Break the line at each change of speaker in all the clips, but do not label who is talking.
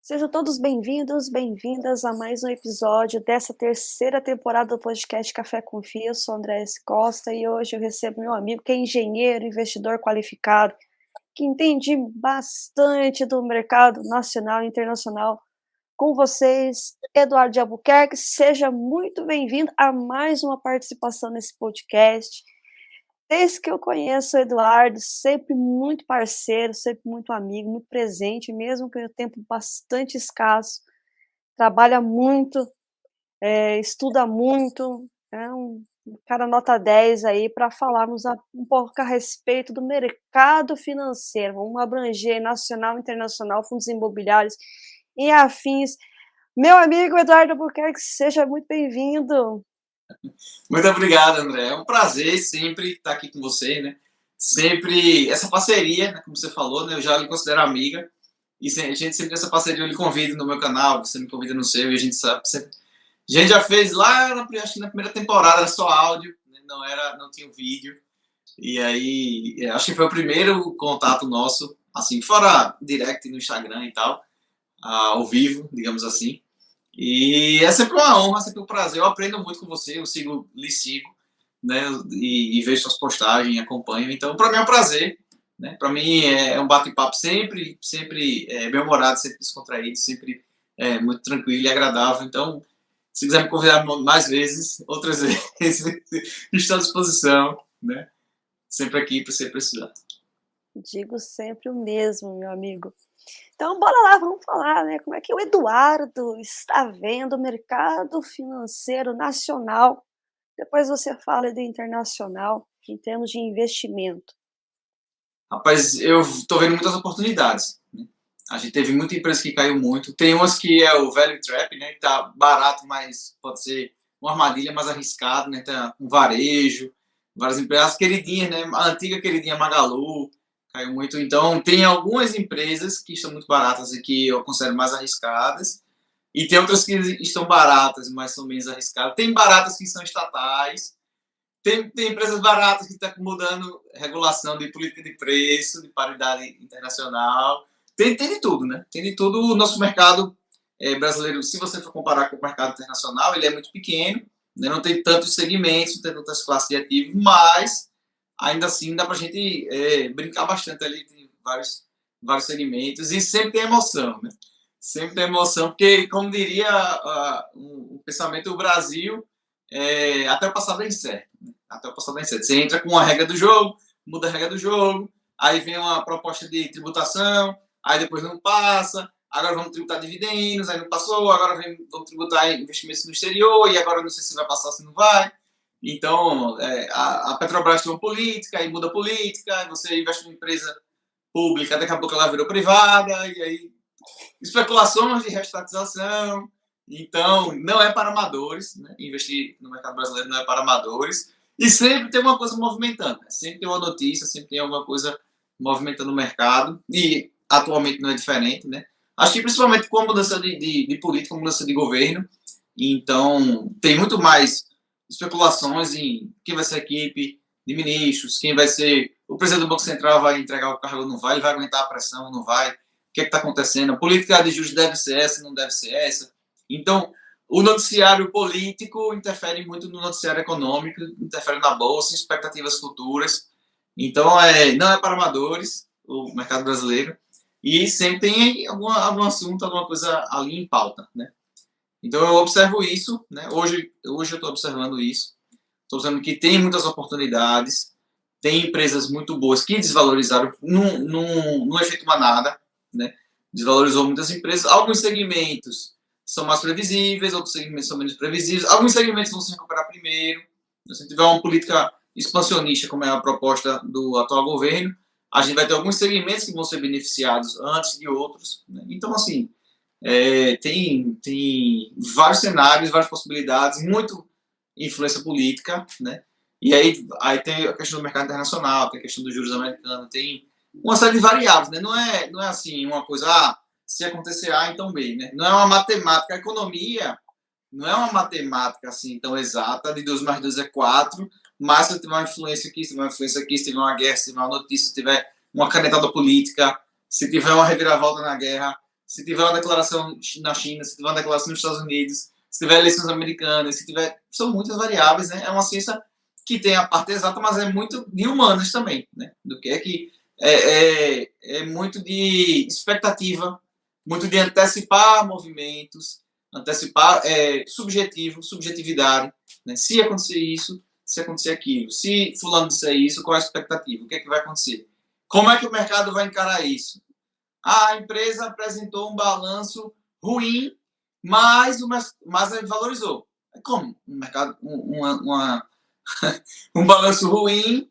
Sejam todos bem-vindos, bem-vindas a mais um episódio dessa terceira temporada do podcast Café com Fio. Eu sou André S. Costa e hoje eu recebo meu amigo que é engenheiro, investidor qualificado, que entende bastante do mercado nacional e internacional. Com vocês, Eduardo de Albuquerque. Seja muito bem-vindo a mais uma participação nesse podcast. Desde que eu conheço o Eduardo, sempre muito parceiro, sempre muito amigo, muito presente, mesmo com o tempo bastante escasso, trabalha muito, estuda muito, é um cara nota 10 aí para falarmos um pouco a respeito do mercado financeiro, vamos abranger nacional, internacional, fundos imobiliários e afins. Meu amigo Eduardo Albuquerque, seja muito bem-vindo.
Muito obrigado, André. É um prazer sempre estar aqui com você, né? Sempre essa parceria, né, como você falou, né, eu já lhe considero amiga e a gente sempre tem essa parceria. Eu lhe convido no meu canal, você me convida no seu e a gente sabe. A gente já fez lá, acho que na primeira temporada era só áudio, né, não tinha vídeo. E aí, acho que foi o primeiro contato nosso, assim, fora direct no Instagram e tal, ao vivo, digamos assim. E é sempre uma honra, sempre um prazer. Eu aprendo muito com você, lhe sigo, né? E vejo suas postagens, acompanho. Então, para mim é um prazer, né? Para mim é um bate-papo sempre bem-humorado, sempre descontraído, sempre muito tranquilo e agradável. Então, se quiser me convidar mais vezes, outras vezes, estou à disposição, né? Sempre aqui para você precisar.
Digo sempre o mesmo, meu amigo. Então, bora lá, vamos falar, né? Como é que o Eduardo está vendo o mercado financeiro nacional? Depois você fala do internacional, em termos de investimento.
Rapaz, eu estou vendo muitas oportunidades. Né? A gente teve muita empresa que caiu muito. Tem umas que é o value trap, né? Que tá barato, mas pode ser uma armadilha mais arriscada, né? Tá um varejo, várias empresas. As queridinhas, né? A antiga queridinha Magalu caiu muito. Então, tem algumas empresas que estão muito baratas e que eu considero mais arriscadas. E tem outras que estão baratas, mas são menos arriscadas. Tem baratas que são estatais. Tem empresas baratas que estão mudando regulação de política de preço, de paridade internacional. Tem de tudo, né? Tem de tudo. O nosso mercado brasileiro, se você for comparar com o mercado internacional, ele é muito pequeno, né? Não tem tantos segmentos, não tem tantas classes de ativos, mas ainda assim dá para a gente brincar bastante ali, tem vários segmentos e sempre tem emoção, né? Sempre tem emoção, porque, como diria o pensamento do Brasil, até o passado é incerto. Né? Até o passado é incerto. Você entra com uma regra do jogo, muda a regra do jogo, aí vem uma proposta de tributação, aí depois não passa, agora vamos tributar dividendos, aí não passou, agora vamos tributar investimentos no exterior, e agora não sei se vai passar ou se não vai. Então, a Petrobras tem uma política, aí muda a política, aí você investe em uma empresa pública, daqui a pouco ela virou privada, e aí especulações de restatização. Então, não é para amadores, né? Investir no mercado brasileiro não é para amadores. E sempre tem uma coisa movimentando, né? Sempre tem uma notícia, sempre tem alguma coisa movimentando o mercado. E atualmente não é diferente, né? Acho que principalmente com a mudança de política, com a mudança de governo. Então, tem muito mais especulações em quem vai ser a equipe de ministros, quem vai ser. O presidente do Banco Central vai entregar o cargo ou não vai, ele vai aguentar a pressão ou não vai, o que está acontecendo, a política de juros deve ser essa, não deve ser essa. Então, o noticiário político interfere muito no noticiário econômico, interfere na bolsa, em expectativas futuras. Então, não é para amadores o mercado brasileiro e sempre tem algum assunto, alguma coisa ali em pauta, né? Então, eu observo isso, né? Hoje eu estou observando isso. Estou observando que tem muitas oportunidades, tem empresas muito boas que desvalorizaram, não efetua nada, né? Desvalorizou muitas empresas. Alguns segmentos são mais previsíveis, outros segmentos são menos previsíveis. Alguns segmentos vão se recuperar primeiro. Se tiver uma política expansionista, como é a proposta do atual governo, a gente vai ter alguns segmentos que vão ser beneficiados antes de outros. Né? Então, assim, tem vários cenários, várias possibilidades, muito influência política, né? E aí tem a questão do mercado internacional, tem a questão dos juros americanos, tem uma série de variáveis, né? Não é assim uma coisa, se acontecer A, então B, né? Não é uma matemática, a economia não é uma matemática assim tão exata, de 2 mais 2 é 4, mas se tiver uma influência aqui, se tiver uma influência aqui, se tiver uma guerra, se tiver uma notícia, se tiver uma canetada política, se tiver uma reviravolta na guerra, se tiver uma declaração na China, se tiver uma declaração nos Estados Unidos, se tiver eleições americanas, se tiver... São muitas variáveis, né? É uma ciência que tem a parte exata, mas é muito de humanas também, né? Do que é que é muito de expectativa, muito de antecipar movimentos, antecipar subjetividade, né? Se acontecer isso, se acontecer aquilo, se fulano disser isso, qual é a expectativa? O que é que vai acontecer? Como é que o mercado vai encarar isso? A empresa apresentou um balanço ruim, mas valorizou. Como? Um mercado, um balanço ruim,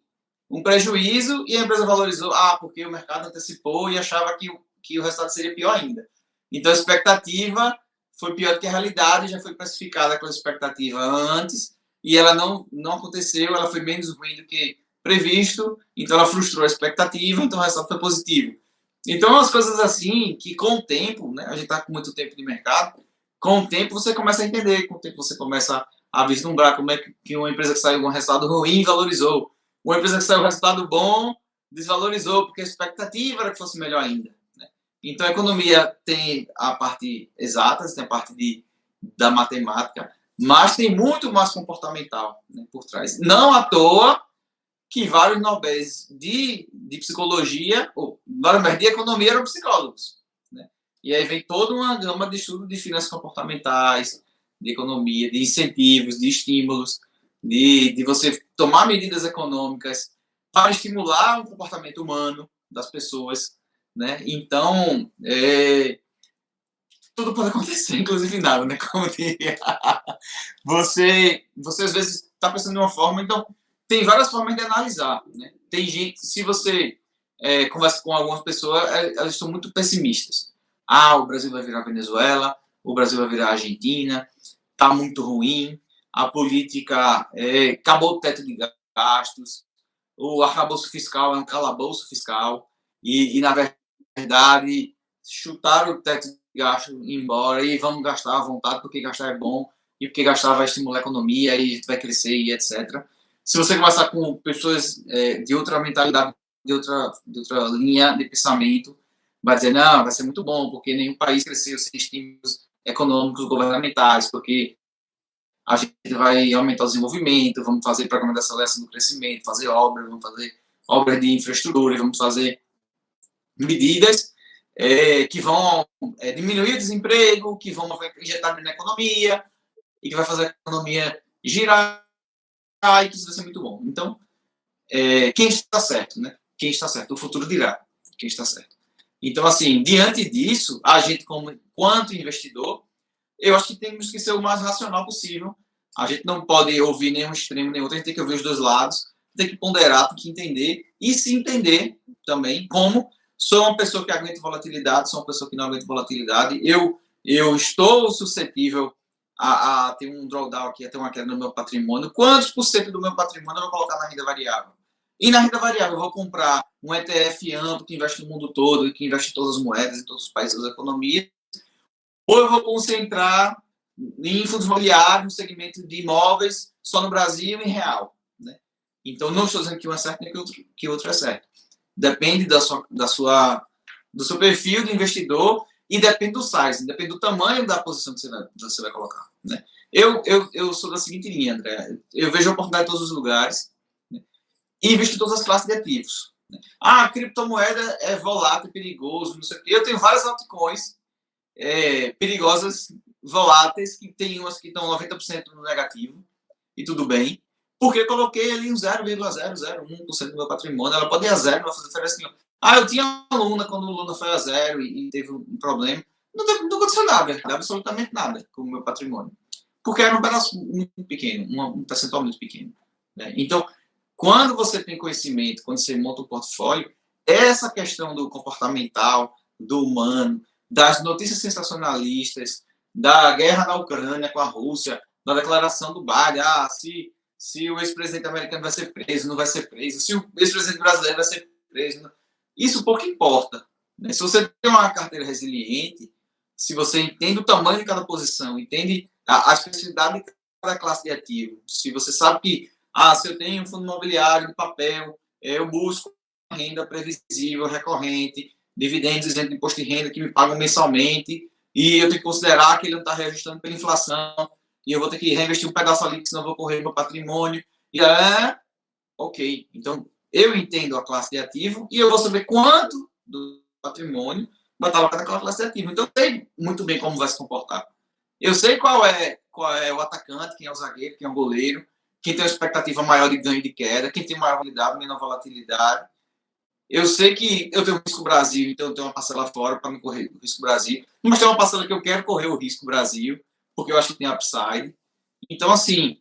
um prejuízo, e a empresa valorizou. Porque o mercado antecipou e achava que o resultado seria pior ainda. Então a expectativa foi pior do que a realidade, já foi precificada aquela expectativa antes, e ela não aconteceu, ela foi menos ruim do que previsto, então ela frustrou a expectativa, então o resultado foi positivo. Então, as coisas assim, que com o tempo, né, a gente está com muito tempo de mercado, com o tempo você começa a entender, com o tempo você começa a vislumbrar como é que uma empresa que saiu com um resultado ruim valorizou. Uma empresa que saiu com um resultado bom desvalorizou, porque a expectativa era que fosse melhor ainda. Né? Então, a economia tem a parte exata, tem a parte da matemática, mas tem muito mais comportamental, né, por trás. Não à toa que vários Nobéis de psicologia, ou vários de economia eram psicólogos. Né? E aí vem toda uma gama de estudo de finanças comportamentais, de economia, de incentivos, de estímulos, de você tomar medidas econômicas para estimular o comportamento humano das pessoas. Né? Então, tudo pode acontecer, inclusive nada, né? Como diria. Você às vezes está pensando de uma forma, então tem várias formas de analisar, né? Tem gente, se você conversa com algumas pessoas, elas estão muito pessimistas. O Brasil vai virar Venezuela, o Brasil vai virar Argentina, tá muito ruim, a política acabou o teto de gastos, o arcabouço fiscal é um calabouço fiscal, e na verdade chutaram o teto de gasto embora e vamos gastar à vontade, porque gastar é bom, e porque gastar vai estimular a economia, e a gente vai crescer, e etc. Se você conversar com pessoas de outra mentalidade, de outra linha de pensamento, vai dizer, não, vai ser muito bom, porque nenhum país cresceu sem estímulos econômicos governamentais, porque a gente vai aumentar o desenvolvimento, vamos fazer programa de aceleração do crescimento, fazer obras, vamos fazer obras de infraestrutura, vamos fazer medidas que vão diminuir o desemprego, que vão injetar na economia, e que vai fazer a economia girar, e que isso vai ser muito bom. Então, quem está certo, né? Quem está certo? O futuro dirá quem está certo. Então, assim, diante disso, a gente, quanto investidor, eu acho que temos que ser o mais racional possível. A gente não pode ouvir nenhum extremo, nem outro, a gente tem que ouvir os dois lados, tem que ponderar, tem que entender, e se entender também como sou uma pessoa que aguenta volatilidade, sou uma pessoa que não aguenta volatilidade, eu estou suscetível a ter um drawdown aqui, a ter uma queda no meu patrimônio. Quantos por cento do meu patrimônio eu vou colocar na renda variável? E na renda variável eu vou comprar um ETF amplo que investe no mundo todo e que investe em todas as moedas, em todos os países da economia, ou eu vou concentrar em fundos imobiliários, no segmento de imóveis, só no Brasil, em real. Né? Então, não estou dizendo que um é certo nem que o outro é certo. Depende do seu perfil de investidor e depende do size, depende do tamanho da posição que você vai colocar. Né? Eu sou da seguinte linha, André. Eu vejo oportunidade em todos os lugares, né? E invisto em todas as classes de ativos. Né? A criptomoeda é volátil, perigoso, não sei o quê. Eu tenho várias altcoins perigosas, voláteis, que tem umas que estão 90% no negativo, e tudo bem, porque eu coloquei ali um 0,001% do meu patrimônio. Ela pode ir a zero, não vai fazer diferença nenhuma. Eu tinha uma Luna, quando o Luna foi a zero e teve um problema. Não aconteceu nada, absolutamente nada com o meu patrimônio. Porque era um pedaço muito pequeno, um percentual muito pequeno. Né? Então, quando você tem conhecimento, quando você monta um portfólio, essa questão do comportamental, do humano, das notícias sensacionalistas, da guerra na Ucrânia com a Rússia, da declaração do Biden, se o ex-presidente americano vai ser preso, não vai ser preso, se o ex-presidente brasileiro vai ser preso, não. Isso pouco importa. Né? Se você tem uma carteira resiliente, se você entende o tamanho de cada posição, entende a especificidade de cada classe de ativo, se você sabe que, se eu tenho um fundo imobiliário de papel, eu busco uma renda previsível, recorrente, dividendos isento de imposto de renda que me pagam mensalmente, e eu tenho que considerar que ele não está reajustando pela inflação, e eu vou ter que reinvestir um pedaço ali, senão eu vou correr meu patrimônio. E ok. Então, eu entendo a classe de ativo e eu vou saber quanto do patrimônio vai estar alocado naquela classe de ativo. Então, eu sei muito bem como vai se comportar. Eu sei qual é o atacante, quem é o zagueiro, quem é o goleiro, quem tem uma expectativa maior de ganho e de queda, quem tem maior volatilidade, menor volatilidade. Eu sei que eu tenho o risco Brasil, então eu tenho uma parcela fora para me correr o risco Brasil, mas tem uma parcela que eu quero correr o risco Brasil, porque eu acho que tem upside. Então, assim,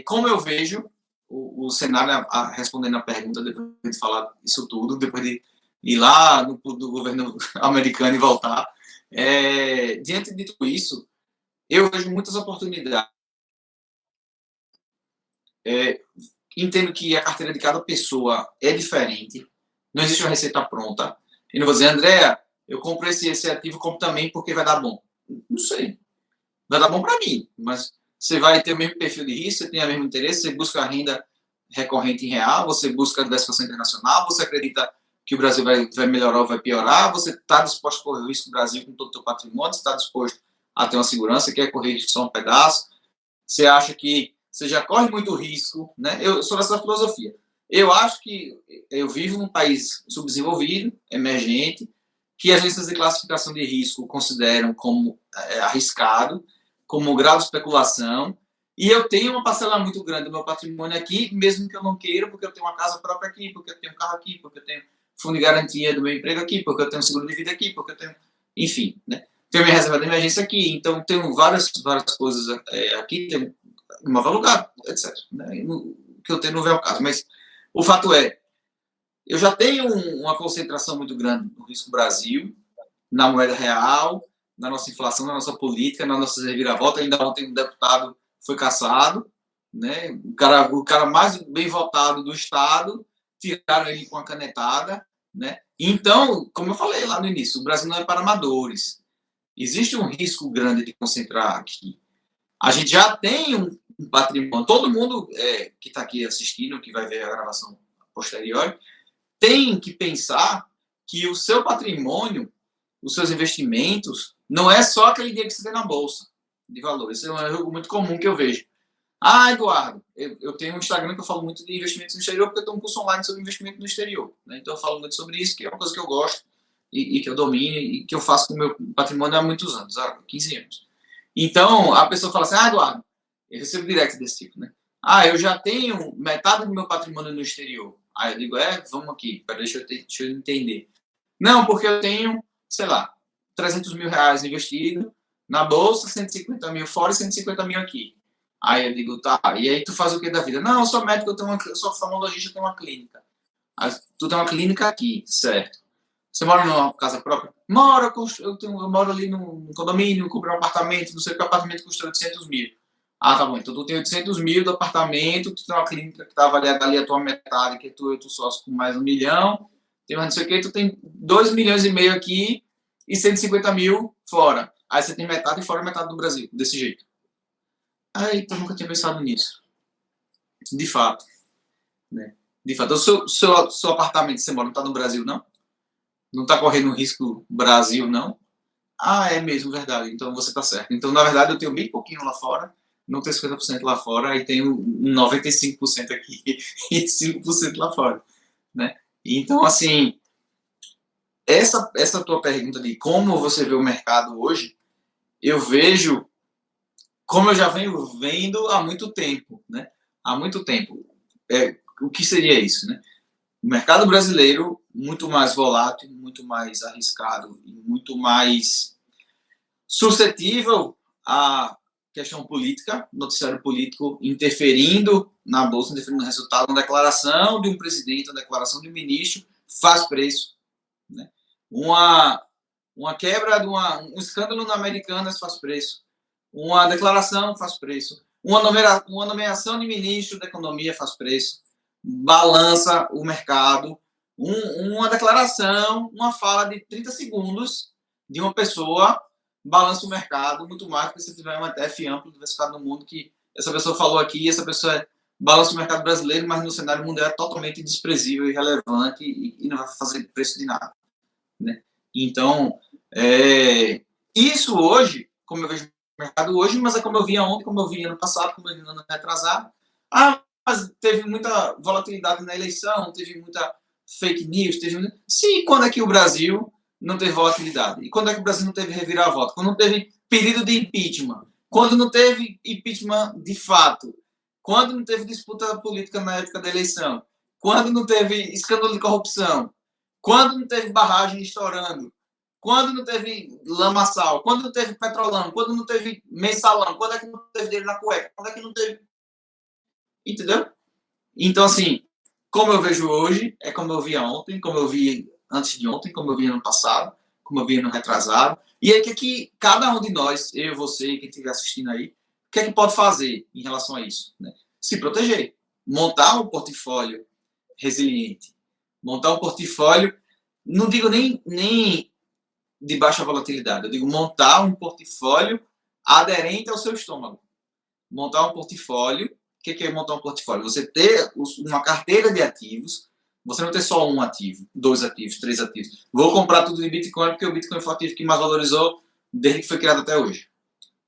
como eu vejo o cenário, respondendo a pergunta, depois de falar isso tudo, depois de ir lá do governo americano e voltar, diante de tudo isso, eu vejo muitas oportunidades. Entendo que a carteira de cada pessoa é diferente, não existe uma receita pronta. E não vou dizer, Andréa, eu compro esse ativo como também porque vai dar bom. Não sei. Vai dar bom para mim, mas você vai ter o mesmo perfil de risco, você tem o mesmo interesse, você busca a renda recorrente em real, você busca a diversificação internacional, você acredita que o Brasil vai melhorar ou vai piorar, você está disposto a correr o risco do Brasil com todo o seu patrimônio, você está disposto a ter uma segurança, quer correr risco só um pedaço, você acha que você já corre muito risco, né? Eu sou dessa filosofia. Eu acho que eu vivo num país subdesenvolvido, emergente, que as agências de classificação de risco consideram como arriscado, como grau de especulação, e eu tenho uma parcela muito grande do meu patrimônio aqui, mesmo que eu não queira, porque eu tenho uma casa própria aqui, porque eu tenho um carro aqui, porque eu tenho fundo de garantia do meu emprego aqui, porque eu tenho seguro de vida aqui, porque eu tenho... Enfim, né? Tenho minha reserva de emergência aqui, então tenho várias coisas aqui, tenho imóvel alugado, etc. Né? O que eu tenho não vem ao caso, mas o fato é, eu já tenho uma concentração muito grande no risco Brasil, na moeda real, na nossa inflação, na nossa política, na nossa reviravolta. Ainda ontem um deputado foi cassado, né? O cara mais bem votado do Estado, tiraram ele com a canetada, né? Então, como eu falei lá no início, o Brasil não é para amadores. Existe um risco grande de concentrar aqui. A gente já tem um patrimônio. Todo mundo que está aqui assistindo, que vai ver a gravação posterior, tem que pensar que o seu patrimônio, os seus investimentos, não é só aquele dinheiro que você tem na bolsa de valores. Esse é um erro muito comum que eu vejo. Eduardo, eu tenho um Instagram que eu falo muito de investimentos no exterior, porque eu tenho um curso online sobre investimento no exterior. Né? Então eu falo muito sobre isso, que é uma coisa que eu gosto e que eu domino e que eu faço com o meu patrimônio há muitos anos, há 15 anos. Então, a pessoa fala assim, Eduardo, eu recebo direct desse tipo, né? Eu já tenho metade do meu patrimônio no exterior. Aí eu digo, vamos aqui, deixa eu entender. Não, porque eu tenho, sei lá, 300 mil reais investido na bolsa, 150 mil fora e 150 mil aqui. Aí eu digo, tá, e aí tu faz o que da vida? Não, eu sou médico, eu sou oftalmologista, eu tenho uma clínica. Aí, tu tem uma clínica aqui, certo. Você mora numa casa própria? Moro, eu moro ali num condomínio, comprei um apartamento, não sei o que, o apartamento custa 800 mil. Tá bom, então tu tem 800 mil do apartamento, tu tem uma clínica que tá avaliada ali a tua metade, que é tu e tu sócio com mais 1 milhão, tem mais não sei o que, tu tem 2 milhões e meio aqui e 150 mil fora. Aí você tem metade e fora metade do Brasil, desse jeito. Então nunca tinha pensado nisso. De fato. Né? De fato. O seu apartamento, você mora, não tá no Brasil, não? Não está correndo risco Brasil, não? É mesmo, verdade. Então você está certo. Então, na verdade, eu tenho bem pouquinho lá fora, não tenho 50% lá fora, e tenho 95% aqui e 5% lá fora. Né? Então, assim, essa tua pergunta de como você vê o mercado hoje, eu vejo como eu já venho vendo há muito tempo. Né? Há muito tempo. O que seria isso? Né? O mercado brasileiro, muito mais volátil, muito mais arriscado e muito mais suscetível à questão política, noticiário político interferindo na bolsa, interferindo no resultado. Uma declaração de um presidente, uma declaração de um ministro faz preço. Né? Uma quebra de um escândalo na Americanas faz preço. Uma declaração faz preço. Uma nomeação de ministro da economia faz preço. Balança o mercado. Uma declaração, uma fala de 30 segundos de uma pessoa balança o mercado muito mais do que se tiver um ETF amplo, diversificado no mundo, que essa pessoa falou aqui, essa pessoa balança o mercado brasileiro, mas no cenário mundial é totalmente desprezível, irrelevante e não vai fazer preço de nada. né? Então, isso hoje, como eu vejo o mercado hoje, mas é como eu via ontem, como eu via ano passado, como eu via ano retrasado. Mas teve muita volatilidade na eleição, teve muita fake news, Sim, quando é que o Brasil não teve volatilidade? E quando é que o Brasil não teve reviravolta? Quando não teve pedido de impeachment? Quando não teve impeachment de fato? Quando não teve disputa política na época da eleição? Quando não teve escândalo de corrupção? Quando não teve barragem estourando? Quando não teve lamaçal? Quando não teve petrolão? Quando não teve mensalão? Quando é que não teve dinheiro na cueca? Quando é que não teve... Entendeu? Então, assim, como eu vejo hoje, é como eu via ontem, como eu vi antes de ontem, como eu vi ano passado, como eu vi ano retrasado. E aí, o que cada um de nós, eu, você, quem estiver assistindo aí, o que é que pode fazer em relação a isso? Né? Se proteger. Montar um portfólio resiliente. Montar um portfólio, não digo nem de baixa volatilidade, eu digo montar um portfólio aderente ao seu estômago. Montar um portfólio. O que é montar um portfólio? Você ter uma carteira de ativos, você não ter só um ativo, 2 ativos, 3 ativos. Vou comprar tudo de Bitcoin porque o Bitcoin foi o ativo que mais valorizou desde que foi criado até hoje.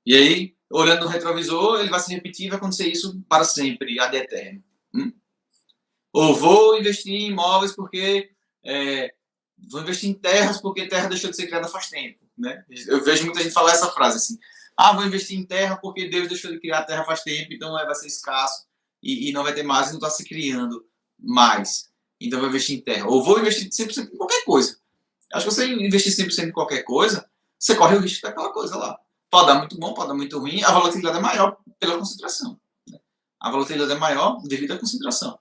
E aí, olhando no retrovisor, ele vai se repetir e vai acontecer isso para sempre, ad eterno. Ou vou investir em imóveis porque... vou investir em terras porque terra deixou de ser criada faz tempo. Né? Eu vejo muita gente falar essa frase assim: vou investir em terra porque Deus deixou de criar a terra faz tempo, então vai ser escasso e não vai ter mais, e não está se criando mais. Então vou investir em terra. Ou vou investir 100% em qualquer coisa. Acho que você investir 100% em qualquer coisa, você corre o risco daquela coisa lá. Pode dar muito bom, pode dar muito ruim. A volatilidade é maior pela concentração. Né? A volatilidade é maior devido à concentração.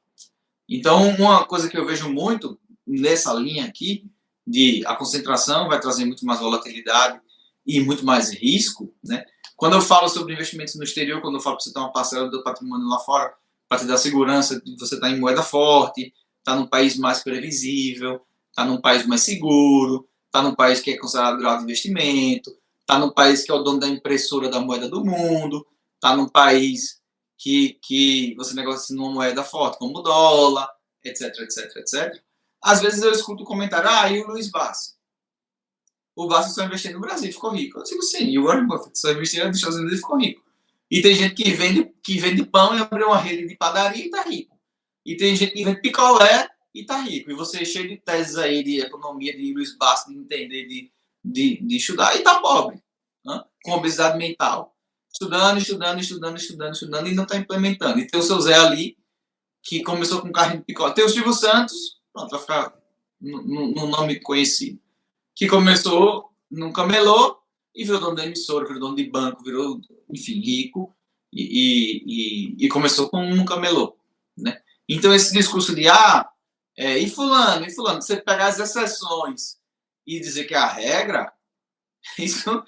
Então, uma coisa que eu vejo muito nessa linha aqui, de a concentração vai trazer muito mais volatilidade e muito mais risco, né? Quando eu falo sobre investimentos no exterior, quando eu falo que você tem uma parcela do patrimônio lá fora, para te dar segurança de você estar em moeda forte, estar num país mais previsível, estar num país mais seguro, estar num país que é considerado grau de investimento, estar num país que é o dono da impressora da moeda do mundo, estar num país que você negocia numa moeda forte, como o dólar, etc, etc, etc. Às vezes eu escuto o comentário: e o Luiz Bassi? O Bassi só investiu no Brasil e ficou rico. Eu digo sim, e o Warren Buffett só investiu nos Estados Unidos e ficou rico. E tem gente que vende pão e abriu uma rede de padaria e está rico. E tem gente que vende picolé e está rico. E você é cheio de teses aí de economia, de Luiz Bassi, de entender, de estudar, e está pobre, né? Com obesidade mental. Estudando e não está implementando. E tem o seu Zé ali, que começou com um carrinho de picolé. Tem o Silvio Santos, pronto, vai ficar no nome conhecido, que começou num camelô e virou dono da emissora, virou dono de banco, virou, enfim, rico e começou com um camelô, né? Então, esse discurso de e fulano, você pegar as exceções e dizer que é a regra, isso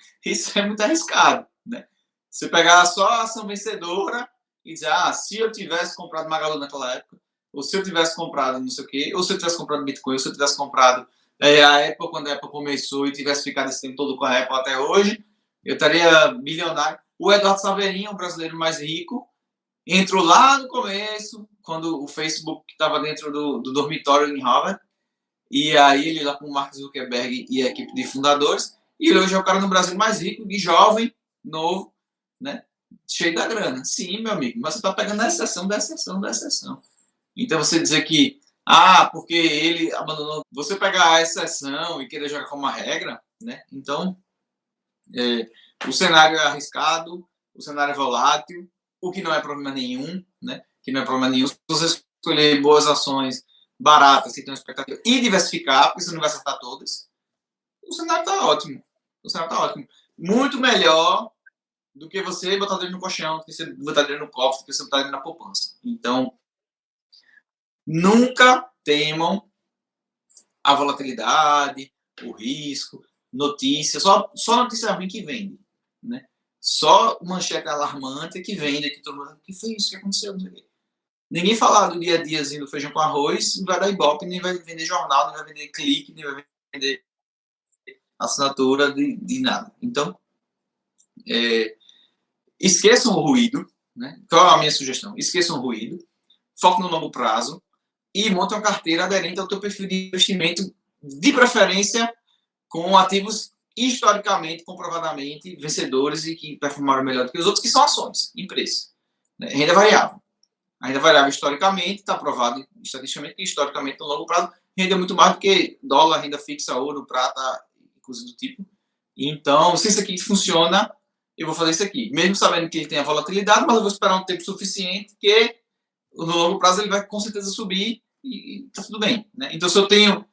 é muito arriscado, né? Você pegar só a ação vencedora e dizer: se eu tivesse comprado Magalu naquela época, ou se eu tivesse comprado não sei o quê, ou se eu tivesse comprado Bitcoin, ou se eu tivesse comprado a Apple quando a Apple começou e tivesse ficado esse tempo todo com a Apple até hoje, eu estaria bilionário. O Eduardo Saverinha, o brasileiro mais rico, entrou lá no começo, quando o Facebook estava dentro do dormitório em Harvard, e aí ele lá com o Mark Zuckerberg e a equipe de fundadores, e ele hoje é o cara no Brasil mais rico, de jovem, novo, né? Cheio da grana. Sim, meu amigo, mas você está pegando a exceção da exceção da exceção. Então você dizer que porque ele abandonou, você pegar a exceção e querer jogar como uma regra, né? Então o cenário é arriscado, o cenário é volátil, o que não é problema nenhum, né? Que não é problema nenhum. Se você escolher boas ações baratas, que tem uma expectativa, e diversificar, porque você não vai acertar todas, o cenário está ótimo. O cenário está ótimo. Muito melhor do que você botar dinheiro no colchão, do que você botar dinheiro no cofre, do que você botar dinheiro na poupança. Então, nunca temam a volatilidade, o risco, notícia, só notícia ruim que vende, né? Só manchete alarmante que vende, que todo mundo, o que foi isso que aconteceu? Ninguém falar do dia a diazinho do feijão com arroz, não vai dar ibope, nem vai vender jornal, nem vai vender clique, nem vai vender assinatura de nada. Então, esqueçam o ruído, né? Qual é a minha sugestão? Esqueçam o ruído, foco no longo prazo e monte uma carteira aderente ao teu perfil de investimento, de preferência com ativos historicamente, comprovadamente, vencedores e que performaram melhor do que os outros, que são ações, empresas. Né? Renda variável. A renda variável, historicamente, está provado estatisticamente que, historicamente, no longo prazo, rende muito mais do que dólar, renda fixa, ouro, prata, coisas do tipo. Então, se isso aqui funciona, eu vou fazer isso aqui. Mesmo sabendo que ele tem a volatilidade, mas eu vou esperar um tempo suficiente que, no longo prazo, ele vai com certeza subir e está tudo bem. Né? Então, se eu tenho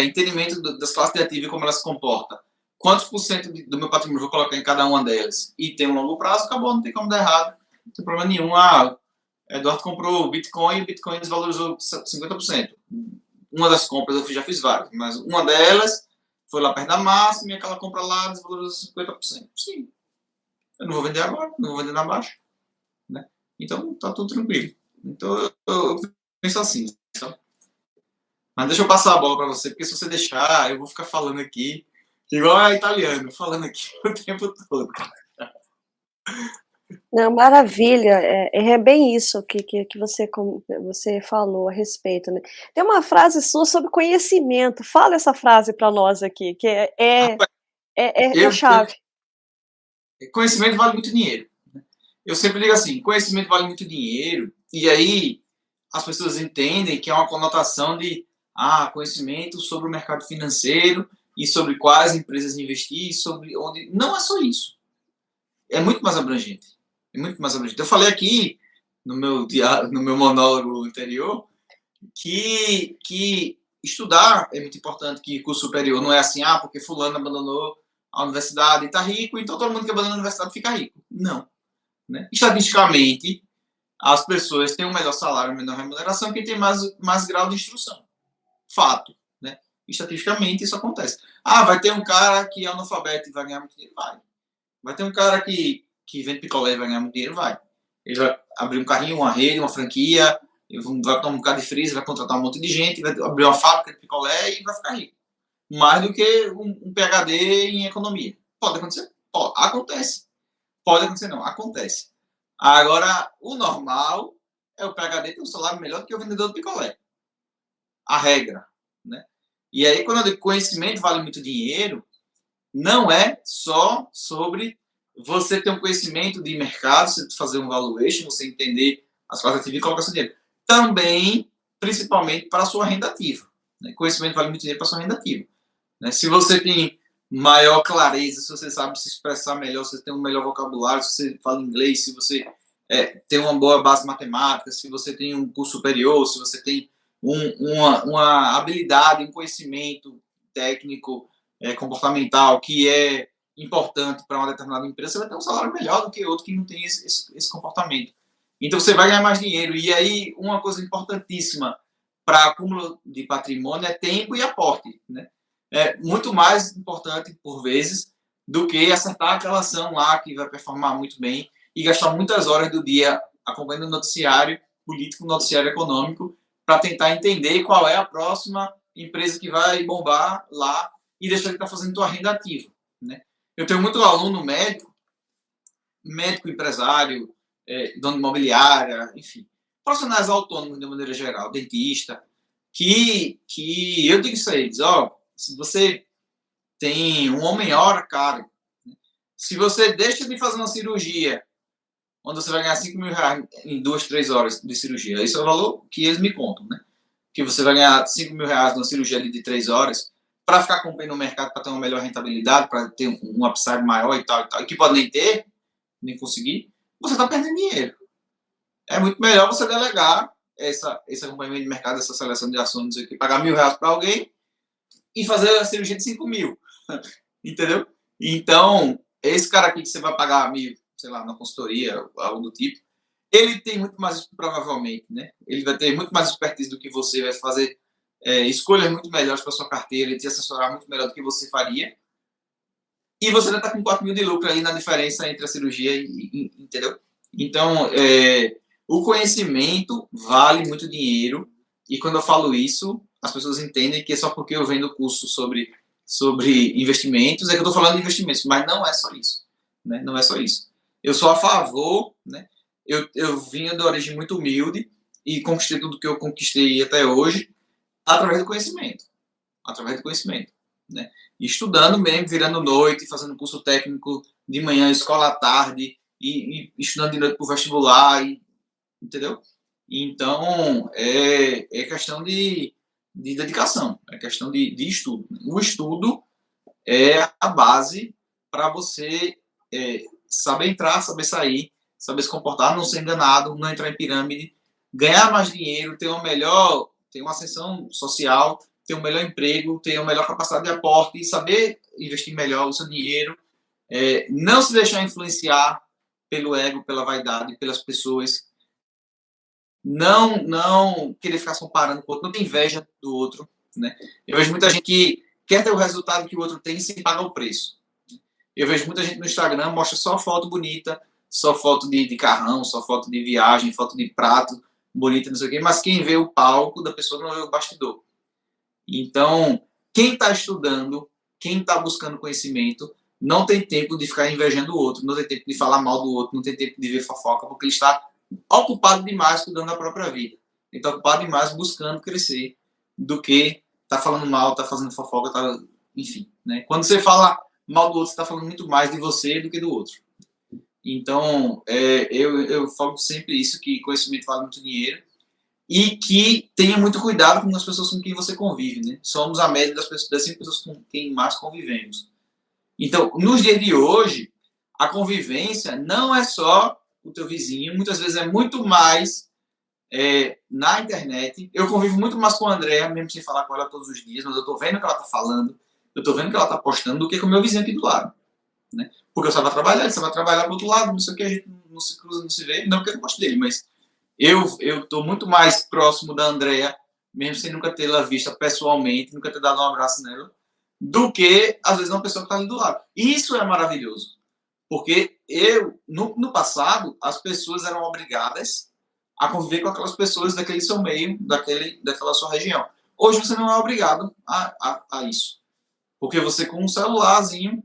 entendimento das classes de ativo e como elas se comportam, quantos por cento do meu patrimônio eu vou colocar em cada uma delas e tem um longo prazo, acabou, não tem como dar errado, não tem problema nenhum. Eduardo comprou o Bitcoin e o Bitcoin desvalorizou 50%. Uma das compras eu já fiz várias, mas uma delas foi lá perto da máxima e aquela compra lá desvalorizou 50%. Sim. Eu não vou vender agora, não vou vender na baixa. Né? Então, tá tudo tranquilo. Então, eu penso assim. Então. Mas deixa eu passar a bola para você, porque se você deixar, eu vou ficar falando aqui, igual a italiano, falando aqui o tempo todo.
Não, maravilha, é bem isso que você falou a respeito, né? Tem uma frase sua sobre conhecimento, fala essa frase para nós aqui, que é a chave.
Conhecimento vale muito dinheiro. Eu sempre digo assim, conhecimento vale muito dinheiro, e aí as pessoas entendem que é uma conotação de conhecimento sobre o mercado financeiro e sobre quais empresas investir, sobre onde... Não é só isso. É muito mais abrangente. É muito mais abrangente. Eu falei aqui, no meu monólogo anterior, que estudar é muito importante, que curso superior não é assim, porque fulano abandonou a universidade e está rico, então todo mundo que abandona a universidade fica rico. Não. Né? Estatisticamente, as pessoas têm um melhor salário, uma melhor remuneração quem tem mais grau de instrução. Fato. Né? Estatisticamente, isso acontece. Vai ter um cara que é analfabeto e vai ganhar muito dinheiro? Vai ter um cara que vende picolé e vai ganhar muito dinheiro? Vai. Ele vai abrir um carrinho, uma rede, uma franquia, vai tomar um bocado de freezer, vai contratar um monte de gente, vai abrir uma fábrica de picolé e vai ficar rico. Mais do que um PhD em economia. Pode acontecer? Pode. Acontece. Pode acontecer, não. Acontece. Agora, o normal é o PhD ter um salário melhor do que o vendedor de picolé. A regra. Né? E aí, quando eu digo conhecimento vale muito dinheiro, não é só sobre você ter um conhecimento de mercado, você fazer um valuation, você entender as classes ativas e colocar seu dinheiro. Também, principalmente, para a sua renda ativa. Né? Conhecimento vale muito dinheiro para a sua renda ativa. Né? Se você tem maior clareza, se você sabe se expressar melhor, se você tem um melhor vocabulário, se você fala inglês, se você tem uma boa base matemática, se você tem um curso superior, se você tem uma habilidade, um conhecimento técnico, comportamental, que é importante para uma determinada empresa, você vai ter um salário melhor do que outro que não tem esse comportamento. Então, você vai ganhar mais dinheiro. E aí, uma coisa importantíssima para acúmulo de patrimônio é tempo e aporte. Né? É muito mais importante, por vezes, do que acertar aquela ação lá que vai performar muito bem e gastar muitas horas do dia acompanhando o noticiário político, o noticiário econômico, para tentar entender qual é a próxima empresa que vai bombar lá e deixar de estar fazendo tua renda ativa. Né? Eu tenho muito aluno médico empresário, dono de imobiliária, enfim, profissionais autônomos de maneira geral, dentista, que eu digo isso a eles, se você tem um homem-hora, cara, se você deixa de fazer uma cirurgia onde você vai ganhar 5 mil reais em 2, 3 horas de cirurgia, esse é o valor que eles me contam, né? Que você vai ganhar 5 mil reais numa cirurgia de 3 horas para ficar acompanhando o mercado, para ter uma melhor rentabilidade, para ter um upside maior e tal, e que pode nem ter, nem conseguir, você está perdendo dinheiro. É muito melhor você delegar esse acompanhamento de mercado, essa seleção de ações, pagar R$1.000 para alguém e fazer a cirurgia de 5 mil. Entendeu? Então, esse cara aqui que você vai pagar 1.000, sei lá, na consultoria, algo do tipo, ele tem muito mais, provavelmente, né? Ele vai ter muito mais expertise do que você, vai fazer escolhas muito melhores para sua carteira e te assessorar muito melhor do que você faria. E você já está com 4 mil de lucro aí na diferença entre a cirurgia entendeu? Então, o conhecimento vale muito dinheiro. E quando eu falo isso, as pessoas entendem que é só porque eu vendo curso sobre investimentos, é que eu estou falando de investimentos, mas não é só isso. Né? Não é só isso. Eu sou a favor, né? Eu vinha de origem muito humilde e conquistei tudo que eu conquistei até hoje através do conhecimento. Através do conhecimento. Né? estudando mesmo, virando noite, fazendo curso técnico de manhã, escola à tarde, e estudando de noite para o vestibular, entendeu? Então, é questão de dedicação, é questão de estudo. O estudo é a base para você saber entrar, saber sair, saber se comportar, não ser enganado, não entrar em pirâmide, ganhar mais dinheiro, ter uma ascensão social, ter um melhor emprego, ter uma melhor capacidade de aporte, saber investir melhor o seu dinheiro, não se deixar influenciar pelo ego, pela vaidade, pelas pessoas, não querer ficar se comparando com o outro, não ter inveja do outro, né? Eu vejo muita gente que quer ter o resultado que o outro tem sem pagar o preço. Eu vejo muita gente no Instagram, mostra só foto bonita, só foto de carrão, só foto de viagem, foto de prato bonita, não sei o quê, mas quem vê o palco da pessoa não vê o bastidor. Então, quem está estudando, quem está buscando conhecimento, não tem tempo de ficar invejando o outro, não tem tempo de falar mal do outro, não tem tempo de ver fofoca, porque ele está ocupado demais cuidando da própria vida. Ele está ocupado demais buscando crescer do que tá falando mal, tá fazendo fofoca, enfim. Né? Quando você fala mal do outro, você está falando muito mais de você do que do outro. Então, eu falo sempre isso, que conhecimento vale muito dinheiro e que tenha muito cuidado com as pessoas com quem você convive. Né? Somos a média das 5 pessoas com quem mais convivemos. Então, nos dias de hoje, a convivência não é só o teu vizinho, muitas vezes é muito mais na internet. Eu convivo muito mais com a Andréa, mesmo sem falar com ela todos os dias, mas eu estou vendo o que ela está falando, eu estou vendo o que ela está postando, do que com o meu vizinho aqui do lado. Né? Porque eu só vou trabalhar, ele só vai trabalhar do outro lado, não sei o que, a gente não se cruza, não se vê, não porque eu não gosto dele, mas eu estou muito mais próximo da Andréa, mesmo sem nunca tê-la vista pessoalmente, nunca ter dado um abraço nela, do que, às vezes, uma pessoa que está ali do lado. Isso é maravilhoso. Porque no passado, as pessoas eram obrigadas a conviver com aquelas pessoas daquele seu meio, daquela sua região. Hoje você não é obrigado a isso. Porque você, com um celularzinho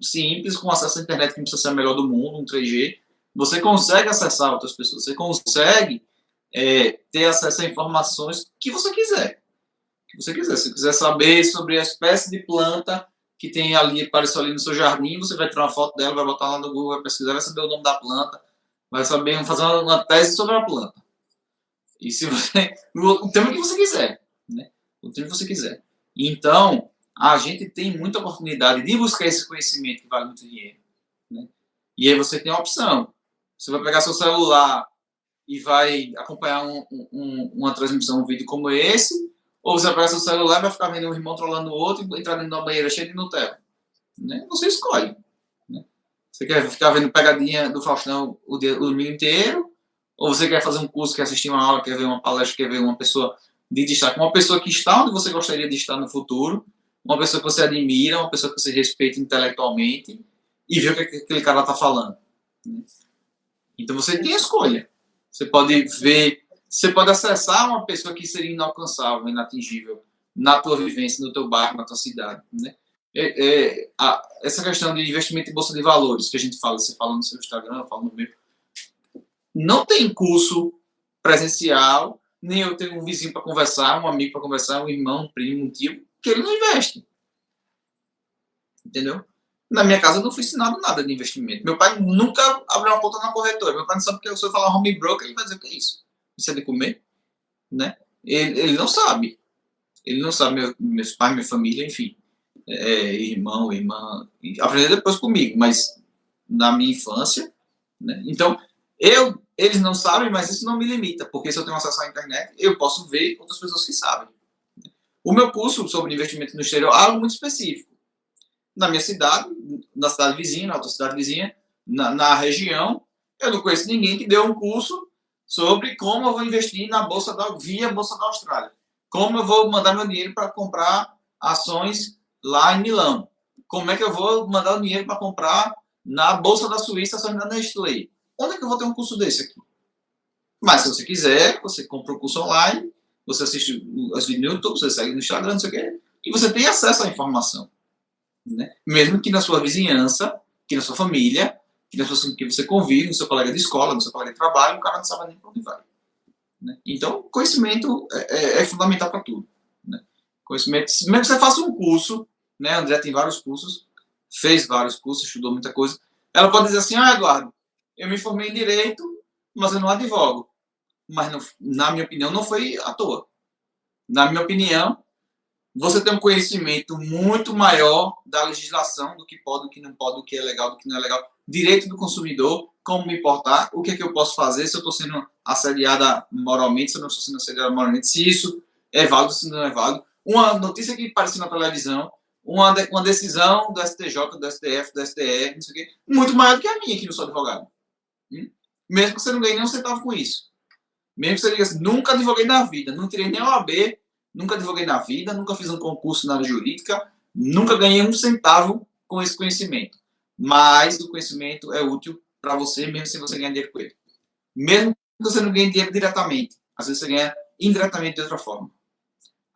simples, com acesso à internet que não precisa ser a melhor do mundo, um 3G, você consegue acessar outras pessoas. Você consegue ter acesso a informações que você quiser. Se você quiser saber sobre a espécie de planta que tem ali, apareceu ali no seu jardim, você vai tirar uma foto dela, vai botar lá no Google, vai pesquisar, vai saber o nome da planta, vai fazer uma tese sobre a planta. E se você, o tema que você quiser, né? O tema que você quiser. Então, a gente tem muita oportunidade de buscar esse conhecimento que vale muito dinheiro, né? E aí você tem a opção. Você vai pegar seu celular e vai acompanhar uma transmissão, um vídeo como esse, ou você vai pegar seu celular e vai ficar vendo um irmão trolando o outro e entrar dentro de uma banheira cheia de Nutella. Né? Você escolhe. Né? Você quer ficar vendo pegadinha do Faustão o domingo inteiro? Ou você quer fazer um curso, quer assistir uma aula, quer ver uma palestra, quer ver uma pessoa de destaque? Uma pessoa que está onde você gostaria de estar no futuro, uma pessoa que você admira, uma pessoa que você respeita intelectualmente e ver o que aquele cara está falando. Né? Então você tem a escolha. Você pode ver, você pode acessar uma pessoa que seria inalcançável, inatingível na tua vivência, no teu bairro, na tua cidade. Né? Essa questão de investimento em bolsa de valores que a gente fala, você fala no seu Instagram, eu falo no meu. Não tem curso presencial, nem eu tenho um vizinho para conversar, um amigo para conversar, um irmão, um primo, um tio, que ele não investe. Entendeu? Na minha casa eu não fui ensinado nada de investimento. Meu pai nunca abriu uma conta na corretora. Meu pai não sabe porque se eu falar home broker, ele vai dizer o que é isso. Isso é de comer? Né? Ele não sabe. Ele não sabe, meus pais, minha família, enfim. Irmão, irmã. Aprendeu depois comigo, mas na minha infância. Né? Então, eles não sabem, mas isso não me limita, porque se eu tenho acesso à internet, eu posso ver outras pessoas que sabem. O meu curso sobre investimento no exterior é algo muito específico. Na minha cidade, na cidade vizinha, na outra cidade vizinha, na região, eu não conheço ninguém que deu um curso sobre como eu vou investir via Bolsa da Austrália. Como eu vou mandar meu dinheiro para comprar ações lá em Milão. Como é que eu vou mandar o dinheiro para comprar na Bolsa da Suíça ações da Nestlé. Onde é que eu vou ter um curso desse aqui? Mas se você quiser, você compra o curso online, você assiste os vídeos no YouTube, você segue no Instagram, não sei o quê, e você tem acesso à informação. Né? Mesmo que na sua vizinhança, que na sua família, que nas pessoas com quem você convive, no seu colega de escola, no seu colega de trabalho, o cara não sabe nem para onde vai. Né? Então, conhecimento é fundamental para tudo. Né? Conhecimento, mesmo que você faça um curso, né? A André tem vários cursos, fez vários cursos, estudou muita coisa. Ela pode dizer assim, Eduardo, eu me formei em Direito, mas eu não advogo. Mas, não, na minha opinião, não foi à toa. Na minha opinião, você tem um conhecimento muito maior da legislação, do que pode, do que não pode, do que é legal, do que não é legal, direito do consumidor, como me importar, o que é que eu posso fazer, se eu estou sendo assediada moralmente, se eu não estou sendo assediada moralmente, se isso é válido, se não é válido. Uma notícia que apareceu na televisão, uma decisão do STJ, do STF, do STR, não sei o quê, muito maior do que a minha, que não sou advogado. Mesmo que você não ganhe nem um centavo com isso. Mesmo que você diga assim, nunca advoguei na vida, não tirei nem OAB, nunca advoguei na vida, nunca fiz um concurso na área jurídica, nunca ganhei um centavo com esse conhecimento. Mas o conhecimento é útil para você, mesmo se você ganhar dinheiro com ele. Mesmo que você não ganhe dinheiro diretamente, às vezes você ganha indiretamente de outra forma.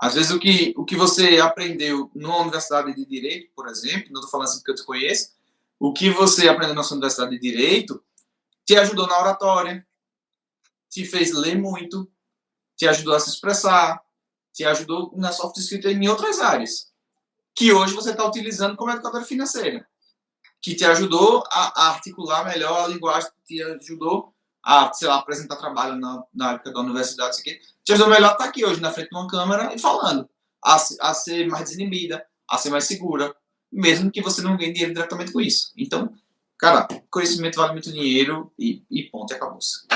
Às vezes o que você aprendeu numa universidade de Direito, por exemplo, não estou falando assim porque eu te conheço, o que você aprendeu na sua universidade de Direito te ajudou na oratória, te fez ler muito, te ajudou a se expressar, te ajudou na soft skills em outras áreas, que hoje você está utilizando como educadora financeira, que te ajudou a articular melhor a linguagem, te ajudou a, sei lá, apresentar trabalho na época da universidade, isso aqui, te ajudou melhor a estar aqui hoje na frente de uma câmera e falando, a ser mais desinibida, a ser mais segura, mesmo que você não ganhe dinheiro diretamente com isso. Então, cara, conhecimento vale muito dinheiro e ponto, e acabou-se.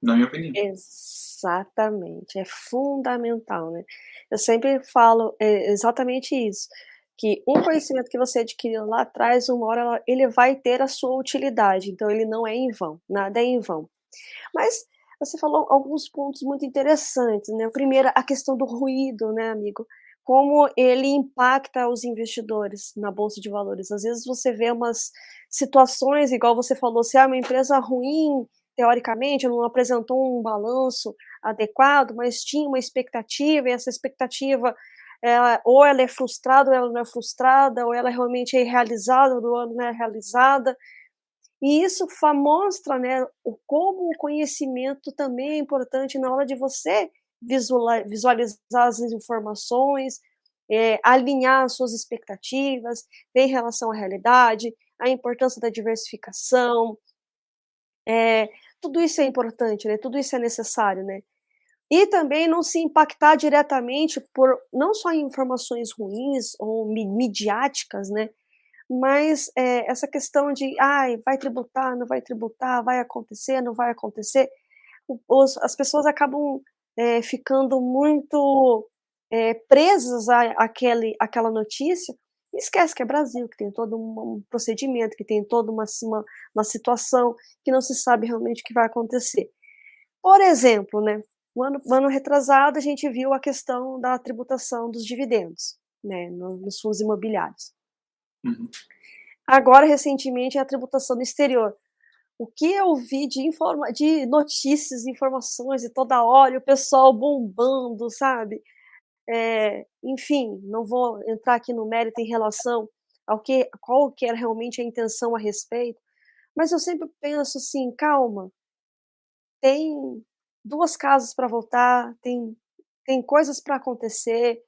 Na minha opinião.
Exatamente, é fundamental, né. Eu sempre falo, exatamente isso, que um conhecimento que você adquiriu lá atrás, uma hora ele vai ter a sua utilidade, então ele não é em vão, nada é em vão. Mas você falou alguns pontos muito interessantes, né. O primeiro, a questão do ruído, né, amigo, como ele impacta os investidores na bolsa de valores. Às vezes você vê umas situações, igual você falou, se é uma empresa ruim, teoricamente, não apresentou um balanço adequado, mas tinha uma expectativa, e essa expectativa, ou ela é frustrada ou ela não é frustrada, ou ela realmente é realizada ou não é realizada. E isso mostra, né, como o conhecimento também é importante na hora de você visualizar as informações, alinhar as suas expectativas, ver em relação à realidade, a importância da diversificação, tudo isso é importante, né, tudo isso é necessário, né. E também não se impactar diretamente por não só informações ruins ou midiáticas, né, mas, essa questão de: "Ai, vai tributar, não vai tributar, vai acontecer, não vai acontecer", as pessoas acabam, ficando muito, presas àquela notícia, e esquece que é Brasil, que tem todo um procedimento, que tem toda uma situação que não se sabe realmente o que vai acontecer. Por exemplo, né, o ano retrasado a gente viu a questão da tributação dos dividendos, né, nos fundos imobiliários.
Uhum.
Agora, recentemente, é a tributação no exterior. O que eu vi de notícias, informações e toda hora, e o pessoal bombando, sabe. Enfim, não vou entrar aqui no mérito em relação ao qual que era realmente a intenção a respeito, mas eu sempre penso assim: "Calma, tem 2 casas para voltar, tem coisas para acontecer,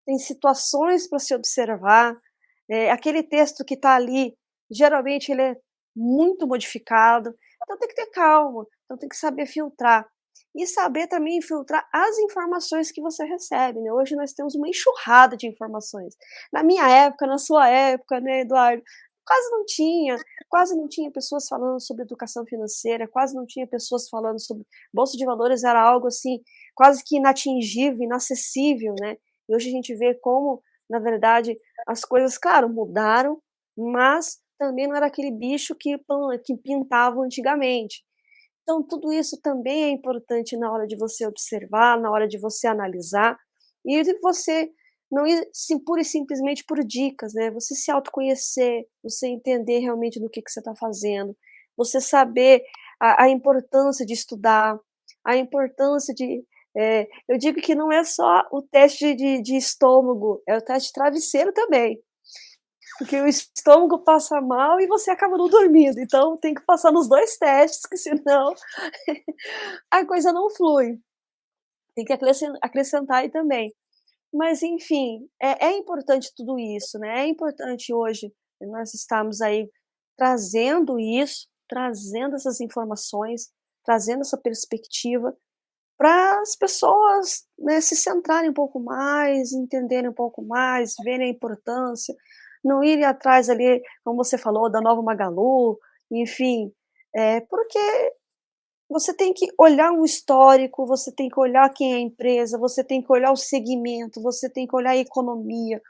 tem situações para se observar, aquele texto que está ali, geralmente ele é muito modificado, então tem que ter calma, então tem que saber filtrar. E saber também filtrar as informações que você recebe, né, hoje nós temos uma enxurrada de informações. Na minha época, na sua época, né, Eduardo, quase não tinha pessoas falando sobre educação financeira, quase não tinha pessoas falando sobre bolsa de valores, era algo assim, quase que inatingível, inacessível, né. E hoje a gente vê como, na verdade, as coisas, claro, mudaram, mas também não era aquele bicho que pintava antigamente. Então tudo isso também é importante na hora de você observar, na hora de você analisar, e de você não ir pura e simplesmente por dicas, né, você se autoconhecer, você entender realmente do que você está fazendo, você saber a importância de estudar, a importância de eu digo que não é só o teste de estômago, é o teste de travesseiro também, porque o estômago passa mal e você acaba não dormindo, então tem que passar nos 2 testes, que senão a coisa não flui. Tem que acrescentar aí também. Mas, enfim, é importante tudo isso, né? É importante hoje nós estarmos aí trazendo isso, trazendo essas informações, trazendo essa perspectiva para as pessoas, né, se centrarem um pouco mais, entenderem um pouco mais, verem a importância, não irem atrás ali, como você falou, da nova Magalu, enfim, porque você tem que olhar um histórico, você tem que olhar quem é a empresa, você tem que olhar o segmento, você tem que olhar a economia,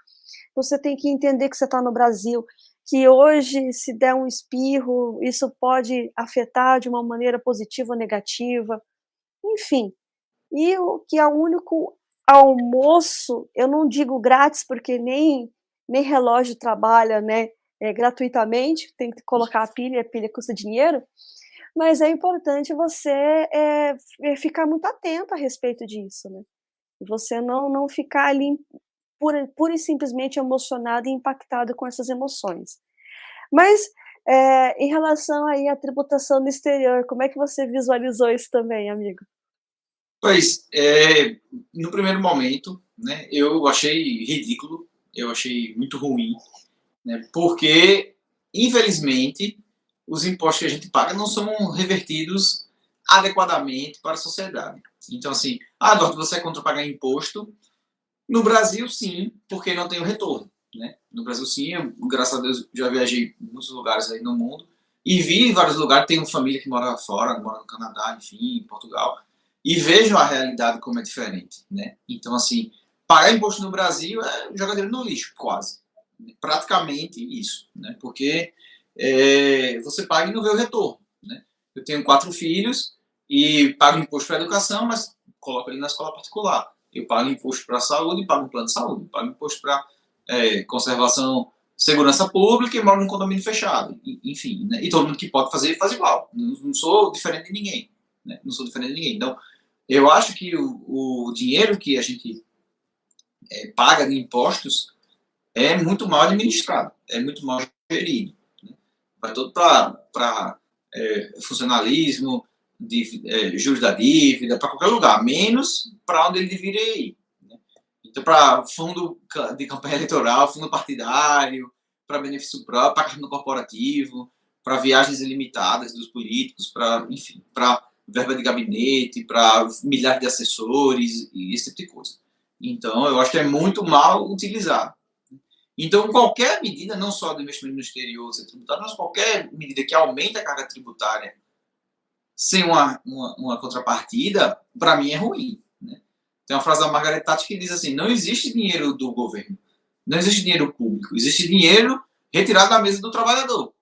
você tem que entender que você está no Brasil, que hoje, se der um espirro, isso pode afetar de uma maneira positiva ou negativa, enfim. E o que é o único almoço, eu não digo grátis, porque nem relógio trabalha, né, gratuitamente, tem que colocar a pilha custa dinheiro, mas é importante você, ficar muito atento a respeito disso, né. Você não ficar ali pura e simplesmente emocionado e impactado com essas emoções. Mas, em relação aí à tributação no exterior, como é que você visualizou isso também, amigo?
Pois, no primeiro momento, né, eu achei ridículo, eu achei muito ruim, né, porque, infelizmente, os impostos que a gente paga não são revertidos adequadamente para a sociedade. Então, assim, Eduardo, você é contra pagar imposto? No Brasil, sim, porque não tem o retorno. Né? No Brasil, sim, eu, graças a Deus, já viajei em muitos lugares aí no mundo e vi em vários lugares, tenho família que mora fora, mora no Canadá, enfim, em Portugal, e vejo a realidade como é diferente. Né? Então, assim, pagar imposto no Brasil é jogar dinheiro no lixo, quase. Praticamente isso, né? Porque você paga e não vê o retorno. Né? Eu tenho 4 filhos e pago imposto para a educação, mas coloco ele na escola particular. Eu pago imposto para a saúde, pago um plano de saúde, pago imposto para conservação, segurança pública e moro num condomínio fechado. Enfim, né? E todo mundo que pode fazer, faz igual. Não sou diferente de ninguém. Né? Não sou diferente de ninguém. Então, eu acho que o dinheiro que a gente paga de impostos é muito mal administrado, é muito mal gerido. Né? Vai todo para funcionalismo, juros da dívida, para qualquer lugar, menos para onde ele deveria ir. Né? Então, para fundo de campanha eleitoral, fundo partidário, para benefício próprio, para cartão corporativo, para viagens ilimitadas dos políticos, para, enfim, para verba de gabinete, para milhares de assessores e esse tipo de coisa. Então, eu acho que é muito mal utilizado. Então, qualquer medida, não só do investimento no exterior ser tributário, mas qualquer medida que aumente a carga tributária sem uma contrapartida, para mim é ruim. Né? Tem uma frase da Margaret Thatcher que diz assim: não existe dinheiro do governo, não existe dinheiro público, existe dinheiro retirado da mesa do trabalhador.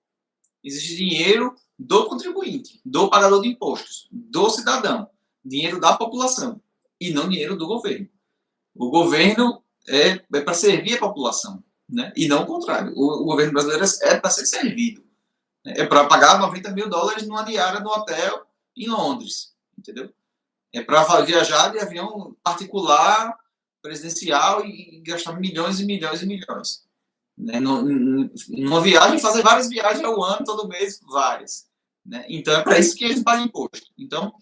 Existe dinheiro do contribuinte, do pagador de impostos, do cidadão, dinheiro da população, e não dinheiro do governo. O governo é para servir a população, né? E não o contrário. O governo brasileiro é para ser servido. Né? É para pagar US$ 90 mil numa diária no hotel em Londres, entendeu? É para viajar de avião particular, presidencial e gastar milhões e milhões e milhões. Né? Numa viagem, fazer várias viagens ao ano, todo mês, várias. Né? Então é para isso que eles pagam imposto. Então,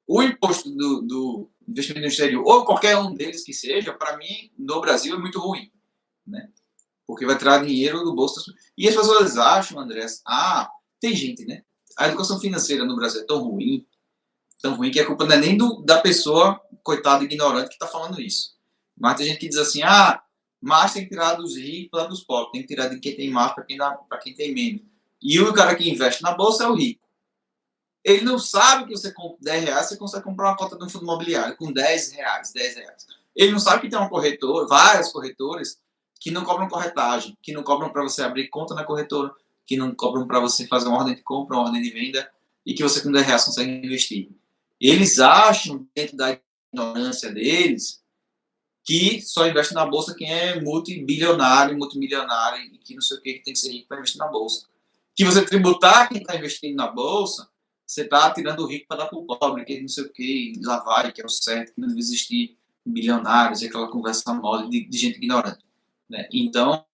o imposto do investimento no exterior, ou qualquer um deles que seja, para mim, no Brasil, é muito ruim. Né? Porque vai tirar dinheiro do bolso das pessoas. E as pessoas acham, André, tem gente, né? A educação financeira no Brasil é tão ruim que a culpa não é nem da pessoa, coitada, ignorante, que está falando isso. Mas tem gente que diz assim, mais tem que tirar dos ricos para os pobres, tem que tirar de quem tem mais para quem tem menos. E o cara que investe na bolsa é o rico. Ele não sabe que você com R$10 você consegue comprar uma cota de um fundo imobiliário com R$10. Ele não sabe que tem uma corretora, várias corretoras, que não cobram corretagem, que não cobram para você abrir conta na corretora, que não cobram para você fazer uma ordem de compra, uma ordem de venda, e que você com R$10 consegue investir. Eles acham, dentro da ignorância deles, que só investe na bolsa quem é multibilionário, multimilionário, e que não sei o que tem que ser rico para investir na bolsa. Que você tributar quem está investindo na bolsa, você está tirando o rico para dar para o pobre, que não sei o que, lá vai, que é o certo, que não deve existir bilionários, e aquela conversa mole de gente ignorante. Né? Então,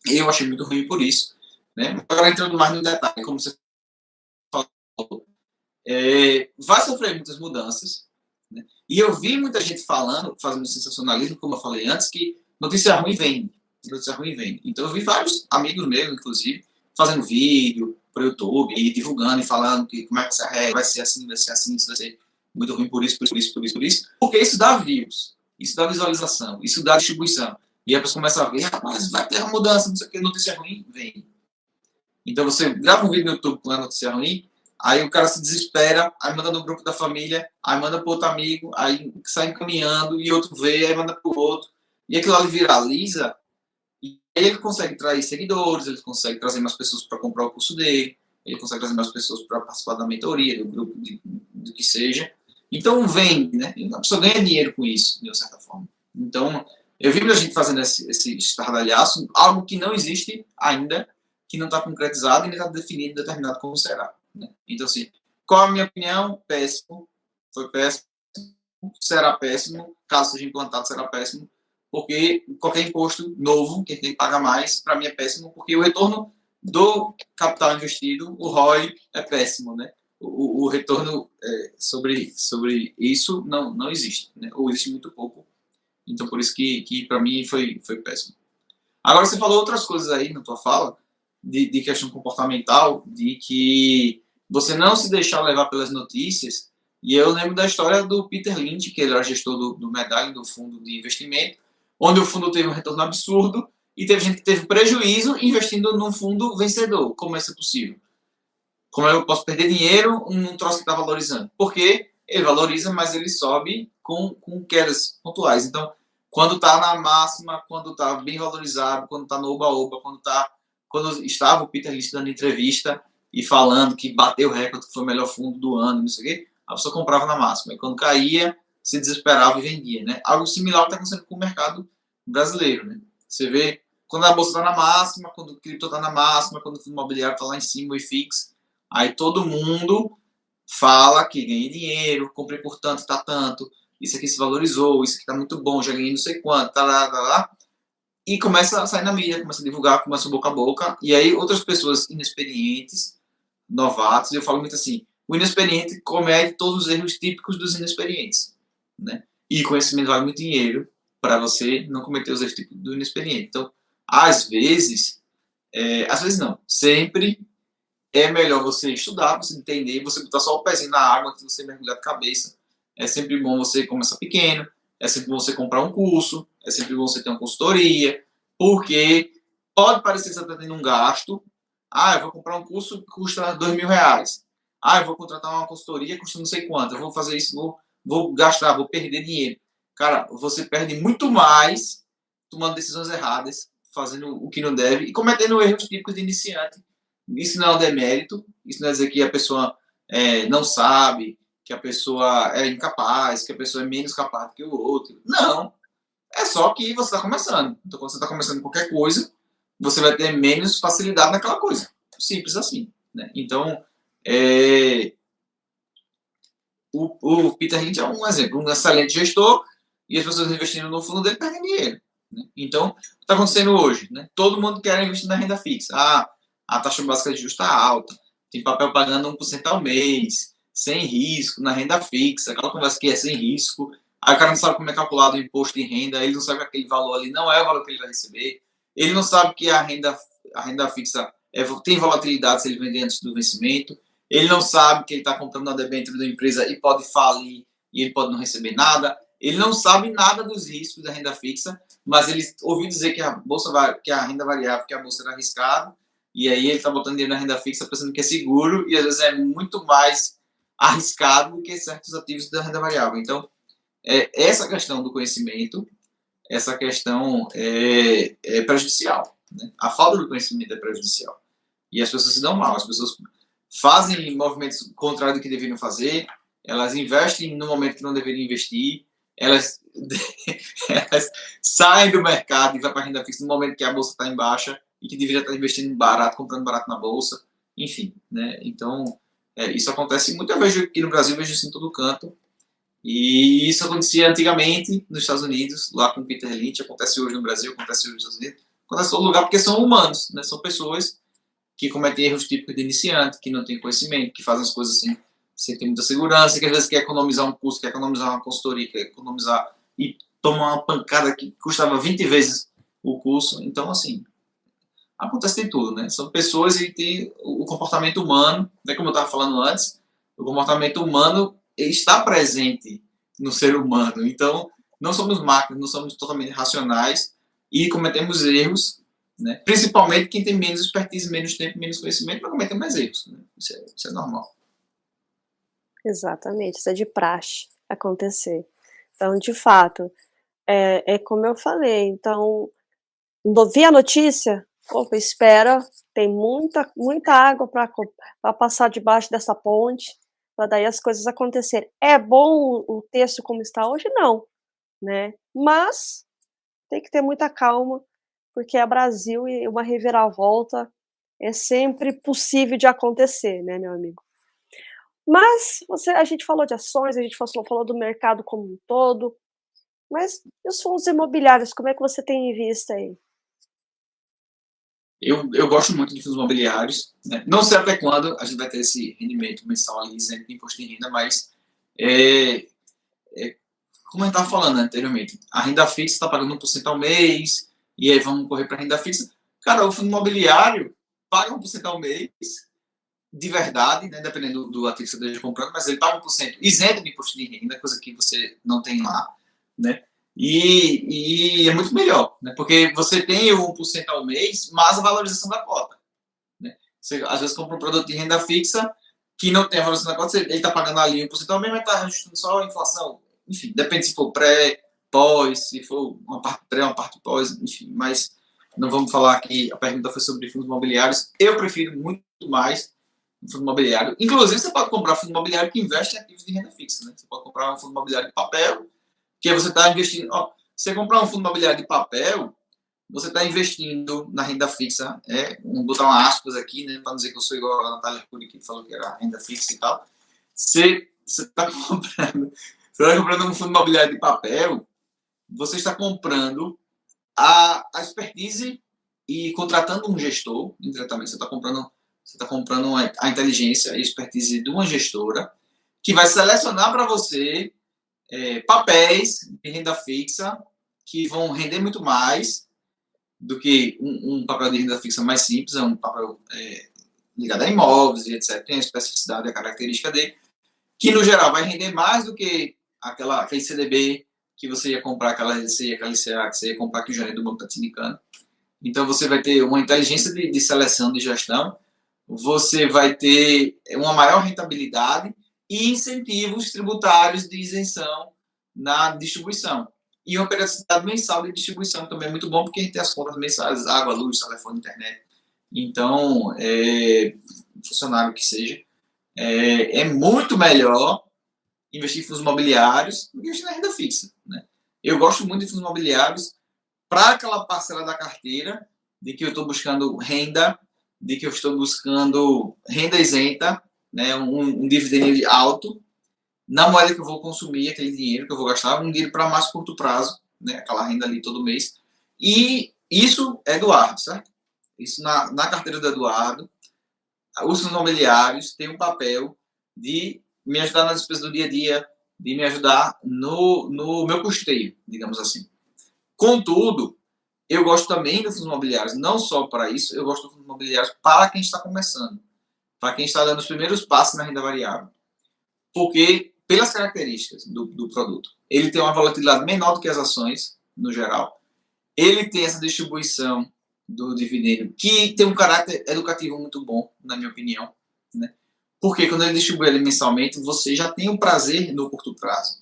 eu achei muito ruim por isso. Né? Agora, entrando mais no detalhe, como você falou, vai sofrer muitas mudanças. Né? E eu vi muita gente falando, fazendo sensacionalismo, como eu falei antes, que notícia ruim vende. Notícia ruim vende. Então eu vi vários amigos meus, inclusive, fazendo vídeo para o YouTube, e divulgando e falando que como é que essa regra vai ser assim, isso vai ser muito ruim por isso, por isso, por isso, por isso. Porque isso dá views, isso dá visualização, isso dá distribuição. E a pessoa começa a ver, rapaz, vai ter uma mudança, não sei o que, notícia ruim, vem. Então você grava um vídeo no YouTube com a notícia ruim, aí o cara se desespera, aí manda no grupo da família, aí manda para outro amigo, aí sai encaminhando, e outro vê, aí manda para o outro. E aquilo ali viraliza, e ele consegue trazer seguidores, ele consegue trazer mais pessoas para comprar o curso dele, ele consegue trazer mais pessoas para participar da mentoria, do grupo, do que seja. Então vende, né? A pessoa ganha dinheiro com isso, de uma certa forma. Então, eu vi a gente fazendo esse estardalhaço, algo que não existe ainda, que não está concretizado e nem está definido, determinado como será. Né? Então, assim, qual a minha opinião? Péssimo. Foi péssimo. Será péssimo. Caso seja implantado, será péssimo. Porque qualquer imposto novo, que tem que pagar mais, para mim é péssimo, porque o retorno do capital investido, o ROI, é péssimo. Né? O retorno sobre isso não existe. Né? Ou existe muito pouco. Então, por isso que para mim foi péssimo. Agora, você falou outras coisas aí na tua fala, de questão comportamental, de que você não se deixar levar pelas notícias. E eu lembro da história do Peter Lynch, que ele era gestor do Medallion, do fundo de investimento, onde o fundo teve um retorno absurdo e teve gente que teve prejuízo investindo num fundo vencedor. Como é isso possível? Como eu posso perder dinheiro num troço que está valorizando? Porque ele valoriza, mas ele sobe com quedas pontuais. Então, quando está na máxima, quando está bem valorizado, quando está no oba-oba, quando estava o Peter Lynch dando entrevista e falando que bateu o recorde, que foi o melhor fundo do ano, não sei o quê, a pessoa comprava na máxima. E quando caía, se desesperava e vendia. Né? Algo similar que está acontecendo com o mercado brasileiro. Né? Você vê, quando a bolsa está na máxima, quando o cripto está na máxima, quando o fundo imobiliário está lá em cima, o IFIX, aí todo mundo fala que ganhei dinheiro, comprei por tanto, tá tanto, isso aqui se valorizou, isso aqui tá muito bom, já ganhei não sei quanto, tá lá. E começa a sair na mídia, começa a divulgar, começa boca a boca, e aí outras pessoas inexperientes, novatos, eu falo muito assim, o inexperiente comete todos os erros típicos dos inexperientes, né? E conhecimento vale muito dinheiro para você não cometer os erros típicos do inexperiente. Então, às vezes não, sempre é melhor você estudar, você entender, você botar só o pezinho na água antes de você mergulhar de cabeça. É sempre bom você começar pequeno, é sempre bom você comprar um curso, é sempre bom você ter uma consultoria, porque pode parecer que você está tendo um gasto. Eu vou comprar um curso que custa R$2.000. Eu vou contratar uma consultoria que custa não sei quanto. Eu vou fazer isso, vou gastar, vou perder dinheiro. Cara, você perde muito mais tomando decisões erradas, fazendo o que não deve e cometendo erros típicos de iniciante. Isso não é um demérito, isso não é dizer que a pessoa não sabe, que a pessoa é incapaz, que a pessoa é menos capaz do que o outro. Não. É só que você está começando. Então, quando você está começando qualquer coisa, você vai ter menos facilidade naquela coisa. Simples assim. Né? Então, o Peter Lynch é um exemplo, um excelente gestor, e as pessoas investindo no fundo dele perdem dinheiro. Né? Então, o que está acontecendo hoje? Né? Todo mundo quer investir na renda fixa. A taxa básica de juros está alta, tem papel pagando 1% ao mês, sem risco, na renda fixa, aquela conversa que é sem risco. Aí o cara não sabe como é calculado o imposto de renda, ele não sabe que aquele valor ali não é o valor que ele vai receber, ele não sabe que a renda fixa tem volatilidade se ele vender antes do vencimento, ele não sabe que ele está comprando na debênture da empresa e pode falir e ele pode não receber nada, ele não sabe nada dos riscos da renda fixa, mas ele ouviu dizer que a renda variável, que a bolsa era arriscada, e aí ele está botando dinheiro na renda fixa pensando que é seguro e às vezes é muito mais arriscado do que certos ativos da renda variável. Então, essa questão do conhecimento, essa questão é prejudicial. Né? A falta do conhecimento é prejudicial. E as pessoas se dão mal, as pessoas fazem movimentos contrários do que deveriam fazer, elas investem no momento que não deveriam investir, elas saem do mercado e vão para a renda fixa no momento que a bolsa está em baixa e que deveria estar investindo barato, comprando barato na bolsa, enfim, né? Então, isso acontece muito, eu vejo aqui no Brasil, vejo isso em todo canto, e isso acontecia antigamente nos Estados Unidos, lá com o Peter Lynch, acontece hoje no Brasil, acontece hoje nos Estados Unidos, acontece em todo lugar, porque são humanos, né? São pessoas que cometem erros típicos de iniciante, que não têm conhecimento, que fazem as coisas você tem muita segurança, que às vezes quer economizar um custo, quer economizar uma consultoria, quer economizar e toma uma pancada que custava 20 vezes o curso. Então, assim, acontece de tudo, né? São pessoas e tem o comportamento humano, né? Como eu estava falando antes, o comportamento humano está presente no ser humano. Então, não somos máquinas, não somos totalmente racionais e cometemos erros, né? Principalmente quem tem menos expertise, menos tempo, menos conhecimento, vai cometer mais erros. Né? Isso é normal.
Exatamente, isso é de praxe acontecer. Então, de fato, é como eu falei, então, vi a notícia, opa, espera, tem muita água para passar debaixo dessa ponte, para daí as coisas acontecerem. É bom o texto como está hoje? Não, né, mas tem que ter muita calma, porque é Brasil e uma reviravolta é sempre possível de acontecer, né, meu amigo. Mas a gente falou de ações, a gente falou do mercado como um todo, mas e os fundos imobiliários, como é que você tem em vista aí?
Eu gosto muito de fundos imobiliários. Né? Não sei até quando a gente vai ter esse rendimento mensal ali isento de imposto de renda, mas como eu estava falando anteriormente, a renda fixa está pagando 1% ao mês, e aí vamos correr para a renda fixa. Cara, o fundo imobiliário paga 1% ao mês, de verdade, né, dependendo do ativo que você esteja comprando, mas ele paga 1% isento de imposto de renda, coisa que você não tem lá, né? E é muito melhor, né? Porque você tem o 1% ao mês, mais a valorização da cota. Né? Você, às vezes, compra um produto de renda fixa que não tem a valorização da cota, ele está pagando ali 1% ao mês, mas está ajustando só a inflação. Enfim, depende se for pré, pós, se for uma parte pré, uma parte pós, enfim, mas não vamos falar aqui, a pergunta foi sobre fundos imobiliários. Eu prefiro muito mais um fundo imobiliário. Inclusive, você pode comprar fundo imobiliário que investe em ativos de renda fixa. Né? Você pode comprar um fundo imobiliário de papel, que aí você está investindo. Ó, você comprar um fundo imobiliário de papel, você está investindo na renda fixa. Vou botar uma aspas aqui, né, para não dizer que eu sou igual a Natália Arcuri, que falou que era renda fixa e tal. Você está comprando um fundo imobiliário de papel, você está comprando a expertise e contratando um gestor, indiretamente, você está comprando a inteligência e a expertise de uma gestora que vai selecionar para você papéis de renda fixa que vão render muito mais do que um papel de renda fixa mais simples, é um papel ligado a imóveis e etc. Tem a especificidade, a característica dele, que no geral vai render mais do que aquele CDB que você ia comprar, aquela LCA, aquela LCA que você ia comprar que o gerente do banco está te indicando. Então você vai ter uma inteligência de seleção, de gestão, você vai ter uma maior rentabilidade e incentivos tributários de isenção na distribuição. E uma periodicidade mensal de distribuição também é muito bom, porque a gente tem as contas mensais, água, luz, telefone, internet. Então, funcionário que seja, é muito melhor investir em fundos imobiliários do que investir na renda fixa. Né? Eu gosto muito de fundos imobiliários para aquela parcela da carteira de que eu estou buscando renda, de que eu estou buscando renda isenta, né, um dividendo alto, na moeda que eu vou consumir aquele dinheiro que eu vou gastar, um dinheiro para mais curto prazo, né, aquela renda ali todo mês. E isso é Eduardo, certo? Isso na carteira do Eduardo. Os fundos imobiliários têm um papel de me ajudar na despesa do dia a dia, de me ajudar no meu custeio, digamos assim. Contudo, eu gosto também dos fundos imobiliários, não só para isso, eu gosto dos fundos imobiliários para quem está começando, para quem está dando os primeiros passos na renda variável. Porque, pelas características do produto, ele tem uma volatilidade menor do que as ações, no geral. Ele tem essa distribuição do dividendo, que tem um caráter educativo muito bom, na minha opinião. Né? Porque quando ele distribui ele mensalmente, você já tem um prazer no curto prazo.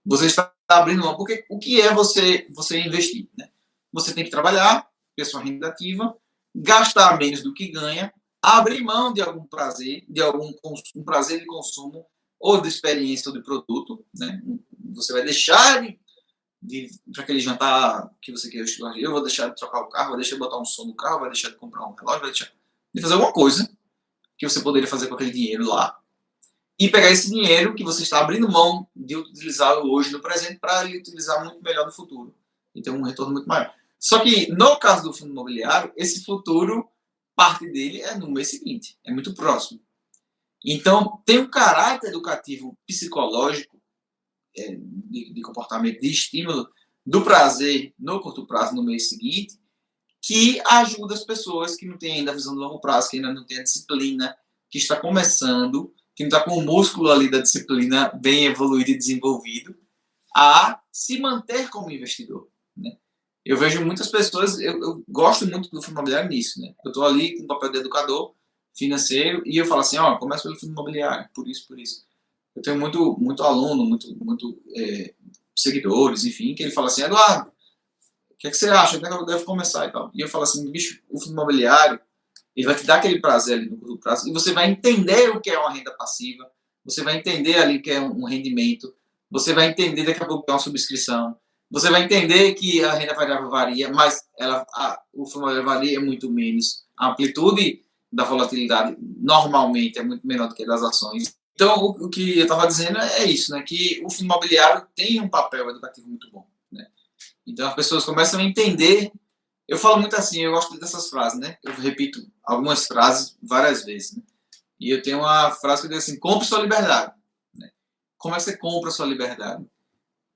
Você está abrindo mão. Porque o que é você investir? Né? Você tem que trabalhar, ter sua renda ativa, gastar menos do que ganha, abrir mão de algum prazer, um prazer de consumo, ou de experiência ou de produto. Né? Você vai deixar para aquele jantar que você quer. Eu vou deixar de trocar o carro, vou deixar de botar um som no carro, vou deixar de comprar um relógio, vou deixar de fazer alguma coisa que você poderia fazer com aquele dinheiro lá e pegar esse dinheiro que você está abrindo mão de utilizá-lo hoje no presente para ele utilizar muito melhor no futuro e ter um retorno muito maior. Só que no caso do fundo imobiliário, esse futuro, parte dele é no mês seguinte, é muito próximo. Então, tem um caráter educativo psicológico, de comportamento, de estímulo, do prazer no curto prazo, no mês seguinte, que ajuda as pessoas que não têm ainda a visão de longo prazo, que ainda não têm a disciplina, que está começando, que não está com o músculo ali da disciplina bem evoluído e desenvolvido, a se manter como investidor, né? Eu vejo muitas pessoas, eu gosto muito do fundo imobiliário nisso, né? Eu estou ali com o papel de educador financeiro e eu falo assim, ó, começa pelo fundo imobiliário, por isso, por isso. Eu tenho muito aluno, muito seguidores, enfim, que ele fala assim, Eduardo, o que você acha? Onde é que eu devo começar e tal? E eu falo assim, bicho, o fundo imobiliário, ele vai te dar aquele prazer ali no curto prazo e você vai entender o que é uma renda passiva, você vai entender ali o que é um rendimento, você vai entender daqui a pouco que é uma subscrição, você vai entender que a renda variável varia, mas o fundo imobiliário varia muito menos. A amplitude da volatilidade normalmente é muito menor do que a das ações. Então, o que eu estava dizendo é isso, né? Que o fundo imobiliário tem um papel educativo muito bom, né? Então, as pessoas começam a entender. Eu falo muito assim, eu gosto dessas frases, né? Eu repito algumas frases várias vezes, né? E eu tenho uma frase que diz assim, compre sua liberdade, né? Como é que você compra sua liberdade?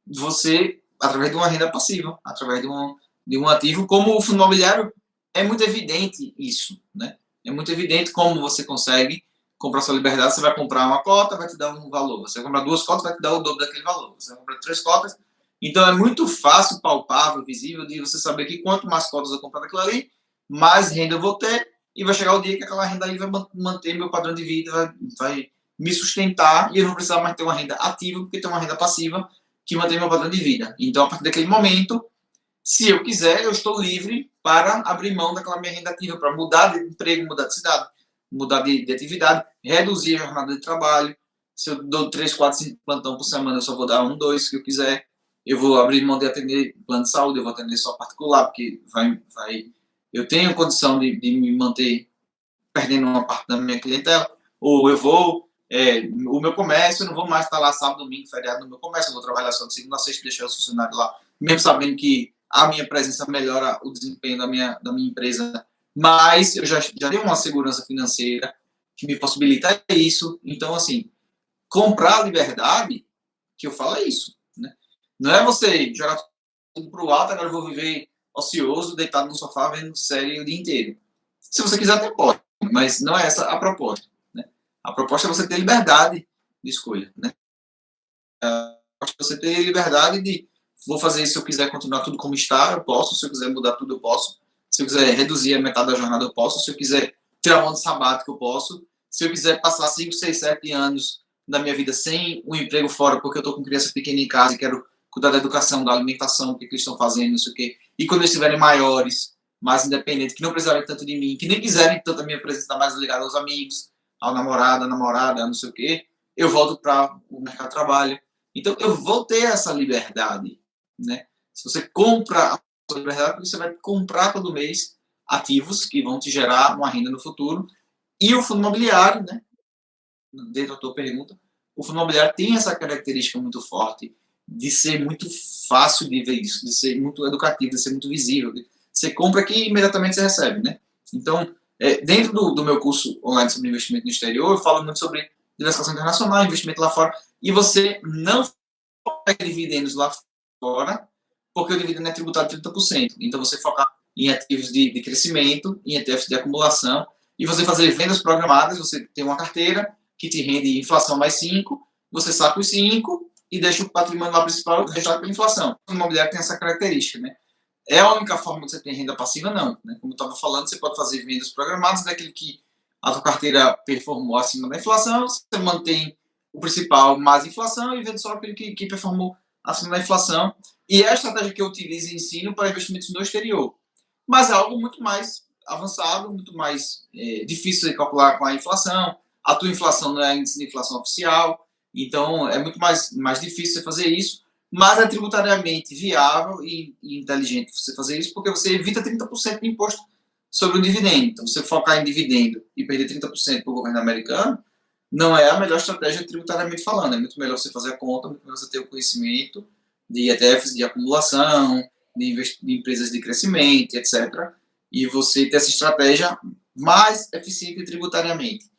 Você, através de uma renda passiva, através de um ativo, como o fundo imobiliário, é muito evidente isso, né? É muito evidente como você consegue comprar sua liberdade. Você vai comprar uma cota, vai te dar um valor. Você vai comprar 2 cotas, vai te dar o dobro daquele valor. Você vai comprar 3 cotas. Então, é muito fácil, palpável, visível, de você saber que quanto mais cotas eu comprar daquilo ali, mais renda eu vou ter, e vai chegar o dia que aquela renda ali vai manter meu padrão de vida, vai me sustentar, e eu não precisar mais ter uma renda ativa, porque tem uma renda passiva que mantém meu padrão de vida. Então, a partir daquele momento, se eu quiser, eu estou livre para abrir mão daquela minha renda ativa, para mudar de emprego, mudar de cidade, mudar de atividade, reduzir a jornada de trabalho. Se eu dou 3, 4, 5 plantão por semana, eu só vou dar 1, 2, que eu quiser. Eu vou abrir mão de atender plano de saúde, eu vou atender só particular, porque eu tenho condição de me manter perdendo uma parte da minha clientela. Ou eu vou, o meu comércio, eu não vou mais estar lá sábado, domingo, feriado no meu comércio, eu vou trabalhar só de segunda a sexta, deixar os funcionários lá, mesmo sabendo que a minha presença melhora o desempenho da minha empresa, mas eu já tenho uma segurança financeira que me possibilita isso. Então, assim, comprar a liberdade, que eu falo é isso, né? Não é você jogar tudo pro alto, agora eu vou viver ocioso, deitado no sofá, vendo série o dia inteiro. Se você quiser, até pode, mas não é essa a proposta, né? A proposta é você ter liberdade de escolha, né? A proposta é você ter liberdade de vou fazer isso se eu quiser continuar tudo como está, eu posso. Se eu quiser mudar tudo, eu posso. Se eu quiser reduzir a metade da jornada, eu posso. Se eu quiser tirar um ano sabático, eu posso. Se eu quiser passar 5, 6, 7 anos da minha vida sem um emprego fora, porque eu estou com criança pequena em casa e quero cuidar da educação, da alimentação, o que eles estão fazendo, não sei o quê. E quando eles estiverem maiores, mais independentes, que não precisarem tanto de mim, que nem quiserem tanto a minha presença, estar mais ligada aos amigos, ao namorado, à namorada, não sei o quê, eu volto para o mercado de trabalho. Então, eu vou ter essa liberdade, né? Se você compra a sua liberdade, você vai comprar todo mês ativos que vão te gerar uma renda no futuro. E o fundo imobiliário, né? Dentro da tua pergunta, o fundo imobiliário tem essa característica muito forte de ser muito fácil de ver isso, de ser muito educativo, de ser muito visível. Você compra aqui e imediatamente você recebe, né? Então, dentro do meu curso online sobre investimento no exterior, eu falo muito sobre diversificação internacional, investimento lá fora, e você não pega dividendos lá fora, porque o dividendo é tributado de 30%. Então, você focar em ativos de crescimento, em ETFs de acumulação, e você fazer vendas programadas, você tem uma carteira que te rende inflação mais 5, você saca os 5 e deixa o patrimônio lá principal deixado pela inflação. O imobiliário tem essa característica, né? É a única forma que você tem renda passiva? Não, né? Como eu estava falando, você pode fazer vendas programadas daquele que a sua carteira performou acima da inflação, você mantém o principal mais inflação e vende só aquele que performou acima da inflação. E é a estratégia que eu utilizo e ensino para investimentos no exterior. Mas é algo muito mais avançado, muito mais difícil de calcular com a inflação. A tua inflação não é índice de inflação oficial, então é muito mais difícil você fazer isso, mas é tributariamente viável e inteligente você fazer isso, porque você evita 30% de imposto sobre o dividendo. Então, você focar em dividendo e perder 30% para o governo americano, não é a melhor estratégia tributariamente falando. É muito melhor você fazer a conta, muito melhor você ter o conhecimento de ETFs de acumulação, de empresas de crescimento, etc. E você ter essa estratégia mais eficiente tributariamente.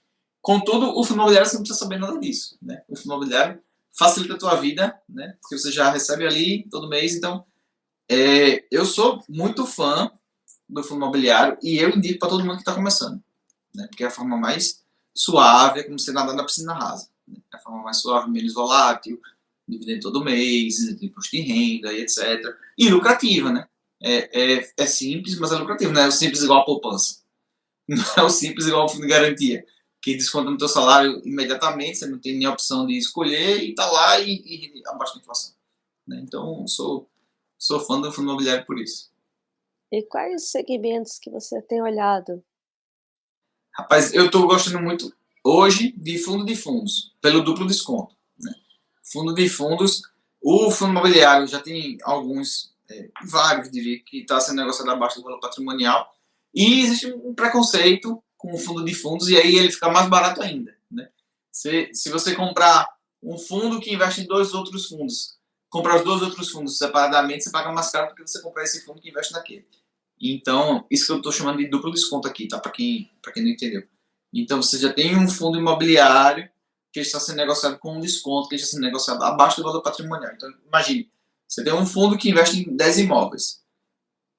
Contudo, o fundo imobiliário você não precisa saber nada disso, né? O fundo imobiliário facilita a tua vida, né? Porque você já recebe ali todo mês. Então, eu sou muito fã do fundo imobiliário e eu indico para todo mundo que está começando, né? Porque é a forma mais suave, é como você nadar na piscina rasa, né? É a forma mais suave, menos volátil, dividendo todo mês, imposto de renda e etc. E lucrativa, né? É simples, mas é lucrativo, não é o simples igual a poupança. Não é o simples igual ao fundo de garantia, que desconta no teu salário imediatamente, você não tem nem a opção de escolher e tá lá e abaixo da inflação, né? Então, sou fã do fundo imobiliário por isso.
E quais os segmentos que você tem olhado?
Rapaz, eu estou gostando muito hoje de fundo de fundos, pelo duplo desconto, né? Fundo de fundos, o fundo imobiliário já tem alguns, vários, diria, que está sendo negociado abaixo do valor patrimonial, e existe um preconceito com o fundo de fundos, e aí ele fica mais barato ainda, né? Se você comprar um fundo que investe em dois outros fundos, comprar os dois outros fundos separadamente, você paga mais caro do que você comprar esse fundo que investe naquele. Então, isso que eu estou chamando de duplo desconto aqui, tá? Para quem não entendeu. Então, você já tem um fundo imobiliário que está sendo negociado com um desconto, que está sendo negociado abaixo do valor patrimonial. Então, imagine, você tem um fundo que investe em 10 imóveis.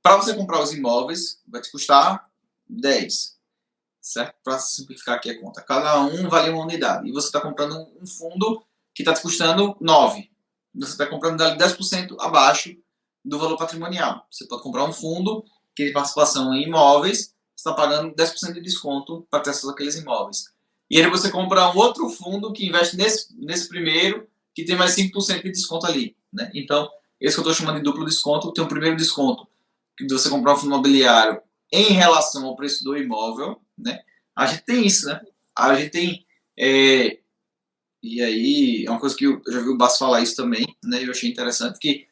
Para você comprar os imóveis, vai te custar 10, certo? Para simplificar aqui a conta. Cada um vale uma unidade. E você está comprando um fundo que está te custando 9. Você está comprando 10% abaixo do valor patrimonial. Você pode comprar um fundo que tem participação em imóveis, está pagando 10% de desconto para ter acesso àqueles imóveis. E aí você compra um outro fundo que investe nesse primeiro, que tem mais 5% de desconto ali, né? Então, esse que eu estou chamando de duplo desconto. Tem o primeiro desconto, que você comprar um fundo imobiliário em relação ao preço do imóvel, né? A gente tem isso, né? A gente tem... e aí, é uma coisa que eu já vi o Basso falar isso também, né? E eu achei interessante, que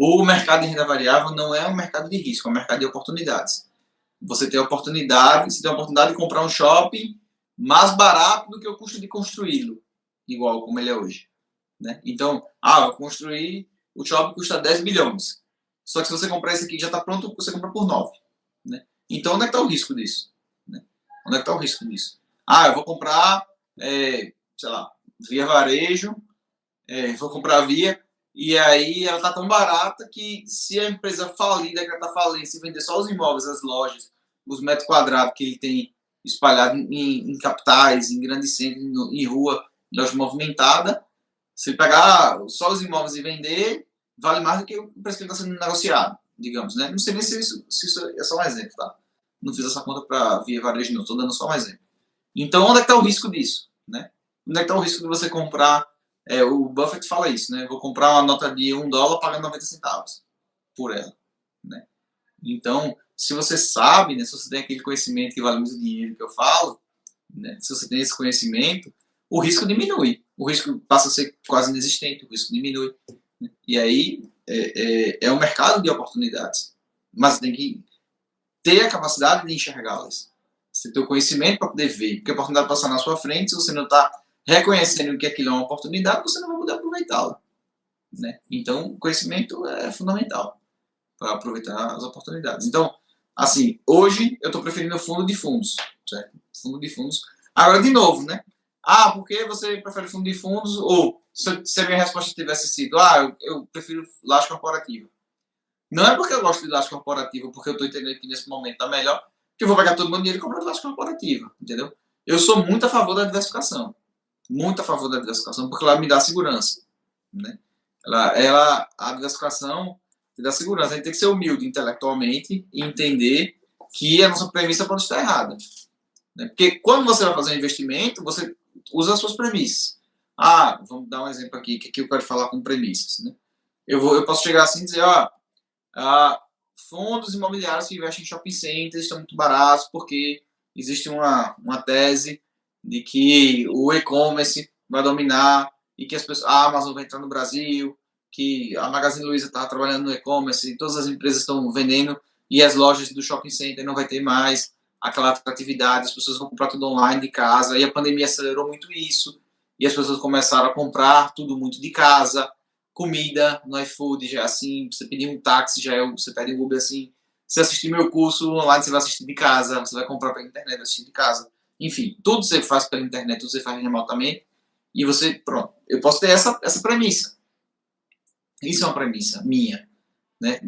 o mercado de renda variável não é um mercado de risco, é um mercado de oportunidades. Você tem a oportunidade de comprar um shopping mais barato do que o custo de construí-lo, igual como ele é hoje, né? Então, eu construir, o shopping custa 10 bilhões. Só que se você comprar esse aqui que já está pronto, você compra por 9, né? Então, onde é que está o risco disso, né? Onde é que está o risco disso? Eu vou comprar, sei lá, via varejo, vou comprar via, e aí ela está tão barata que se a empresa falir, decretar falência e vender só os imóveis, as lojas, os metros quadrados que ele tem espalhado em capitais, em grandes centros, em rua, loja movimentada, se ele pegar só os imóveis e vender, vale mais do que o preço que ele está sendo negociado, digamos, né? Não sei nem se isso é só um exemplo, tá? Não fiz essa conta para via varejo, não, estou dando só um exemplo. Então, onde é que está o risco disso, né? Onde é que está o risco de você comprar... o Buffett fala isso, né? Vou comprar uma nota de $1 pagando 90 centavos por ela, né? Então, se você sabe, né? Se você tem aquele conhecimento que vale muito dinheiro que eu falo, né? Se você tem esse conhecimento, o risco diminui. O risco passa a ser quase inexistente, o risco diminui, né? E aí, é um mercado de oportunidades. Mas você tem que ter a capacidade de enxergá-las. Você tem o conhecimento para poder ver. Porque a oportunidade passar na sua frente, se você não está reconhecendo que aquilo é uma oportunidade, você não vai poder aproveitá-la, né? Então, o conhecimento é fundamental para aproveitar as oportunidades. Então, assim, hoje eu estou preferindo o fundo de fundos, certo? Fundo de fundos. Agora, de novo, né? Por que você prefere fundo de fundos? Ou, se a minha resposta tivesse sido, eu prefiro laje corporativa. Não é porque eu gosto de laje corporativa, porque eu estou entendendo que nesse momento está melhor, que eu vou pegar todo o meu dinheiro e comprar laje corporativa, entendeu? Eu sou muito a favor da diversificação. Muito a favor da diversificação, porque ela me dá segurança, né? A diversificação te dá segurança. A gente tem que ser humilde intelectualmente e entender que a nossa premissa pode estar errada, né? Porque quando você vai fazer um investimento, você usa as suas premissas. Vamos dar um exemplo aqui, que aqui eu quero falar com premissas, né? Eu posso chegar assim e dizer, fundos imobiliários que investem em shopping centers estão muito baratos porque existe uma tese de que o e-commerce vai dominar e que a Amazon vai entrar no Brasil, que a Magazine Luiza está trabalhando no e-commerce e todas as empresas estão vendendo e as lojas do shopping center não vai ter mais aquela atratividade, as pessoas vão comprar tudo online de casa, e a pandemia acelerou muito isso, e as pessoas começaram a comprar tudo muito de casa, comida no iFood, já assim, você pedir um táxi, você pede um Uber assim, você assistir meu curso online, você vai assistir de casa, você vai comprar pela internet, assistir de casa. enfim, tudo você faz pela internet, tudo você faz remotamente, e você, pronto, eu posso ter essa premissa. Isso é uma premissa minha, né?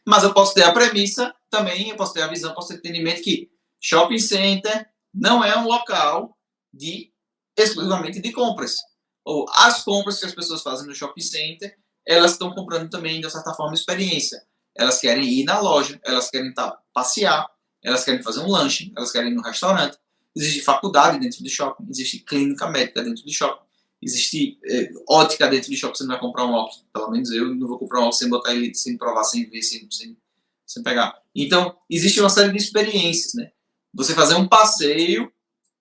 Mas eu posso ter a premissa também, eu posso ter a visão, posso ter o entendimento que shopping center não é um local exclusivamente de compras. Ou as compras que as pessoas fazem no shopping center, elas estão comprando também, de certa forma, experiência. Elas querem ir na loja, elas querem passear, elas querem fazer um lanche, elas querem ir no restaurante. Existe faculdade dentro do shopping, existe clínica médica dentro do shopping, existe ótica dentro do shopping. Você não vai comprar um óculos, pelo menos eu não vou comprar um óculos sem botar ele, sem provar, sem ver, sem pegar. Então, existe uma série de experiências, né? Você fazer um passeio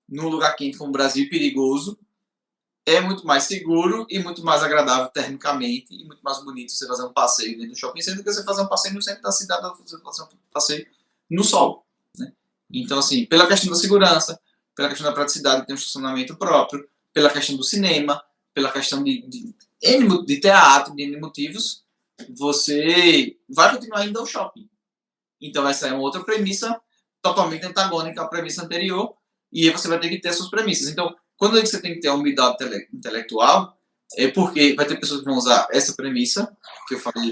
num lugar quente como o Brasil, perigoso, é muito mais seguro e muito mais agradável termicamente e muito mais bonito você fazer um passeio dentro do shopping center do que você fazer um passeio no centro da cidade, você fazer um passeio no sol, né? Então, assim, pela questão da segurança, pela questão da praticidade de ter um estacionamento próprio, pela questão do cinema, pela questão de teatro, de N motivos, você vai continuar indo ao shopping. Então, essa é uma outra premissa totalmente antagônica à premissa anterior, e aí você vai ter que ter as suas premissas. Então, quando você tem que ter a humildade intelectual, é porque vai ter pessoas que vão usar essa premissa, que eu falei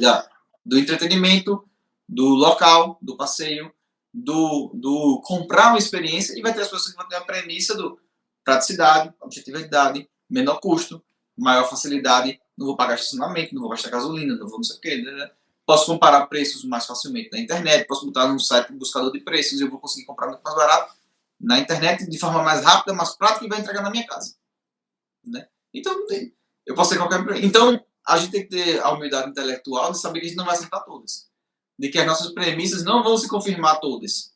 do entretenimento, do local, do passeio, do comprar uma experiência, e vai ter as pessoas que vão ter a premissa do praticidade, objetividade, menor custo, maior facilidade, não vou pagar estacionamento, não vou gastar gasolina, não vou não sei o quê, né? Posso comparar preços mais facilmente na internet, posso botar num site buscador de preços e eu vou conseguir comprar muito mais barato na internet de forma mais rápida, mais prática e vai entregar na minha casa, né? Então, eu posso ter qualquer... Então, a gente tem que ter a humildade intelectual de saber que a gente não vai acertar todas, de que as nossas premissas não vão se confirmar todas.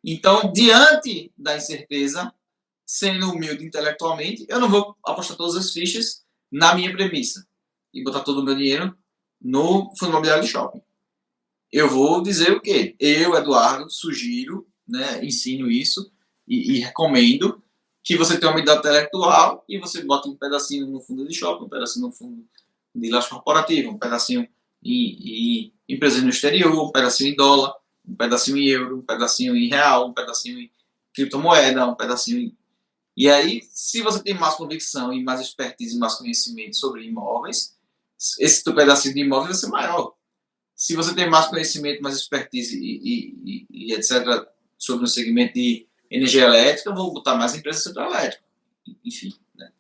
Então, diante da incerteza, sendo humilde intelectualmente, eu não vou apostar todas as fichas na minha premissa e botar todo o meu dinheiro no fundo imobiliário de shopping. Eu vou dizer o quê? Eu, Eduardo, sugiro, né, ensino isso e recomendo que você tenha uma humildade intelectual e você bota um pedacinho no fundo de shopping, um pedacinho no fundo de laje corporativa, um pedacinho em empresa no exterior, um pedacinho em dólar, um pedacinho em euro, um pedacinho em real, um pedacinho em criptomoeda, um pedacinho em... E aí, se você tem mais convicção e mais expertise e mais conhecimento sobre imóveis, esse teu pedacinho de imóvel vai ser maior. Se você tem mais conhecimento, mais expertise e etc. sobre o segmento de energia elétrica, eu vou botar mais empresas do setor elétrico. Enfim, né?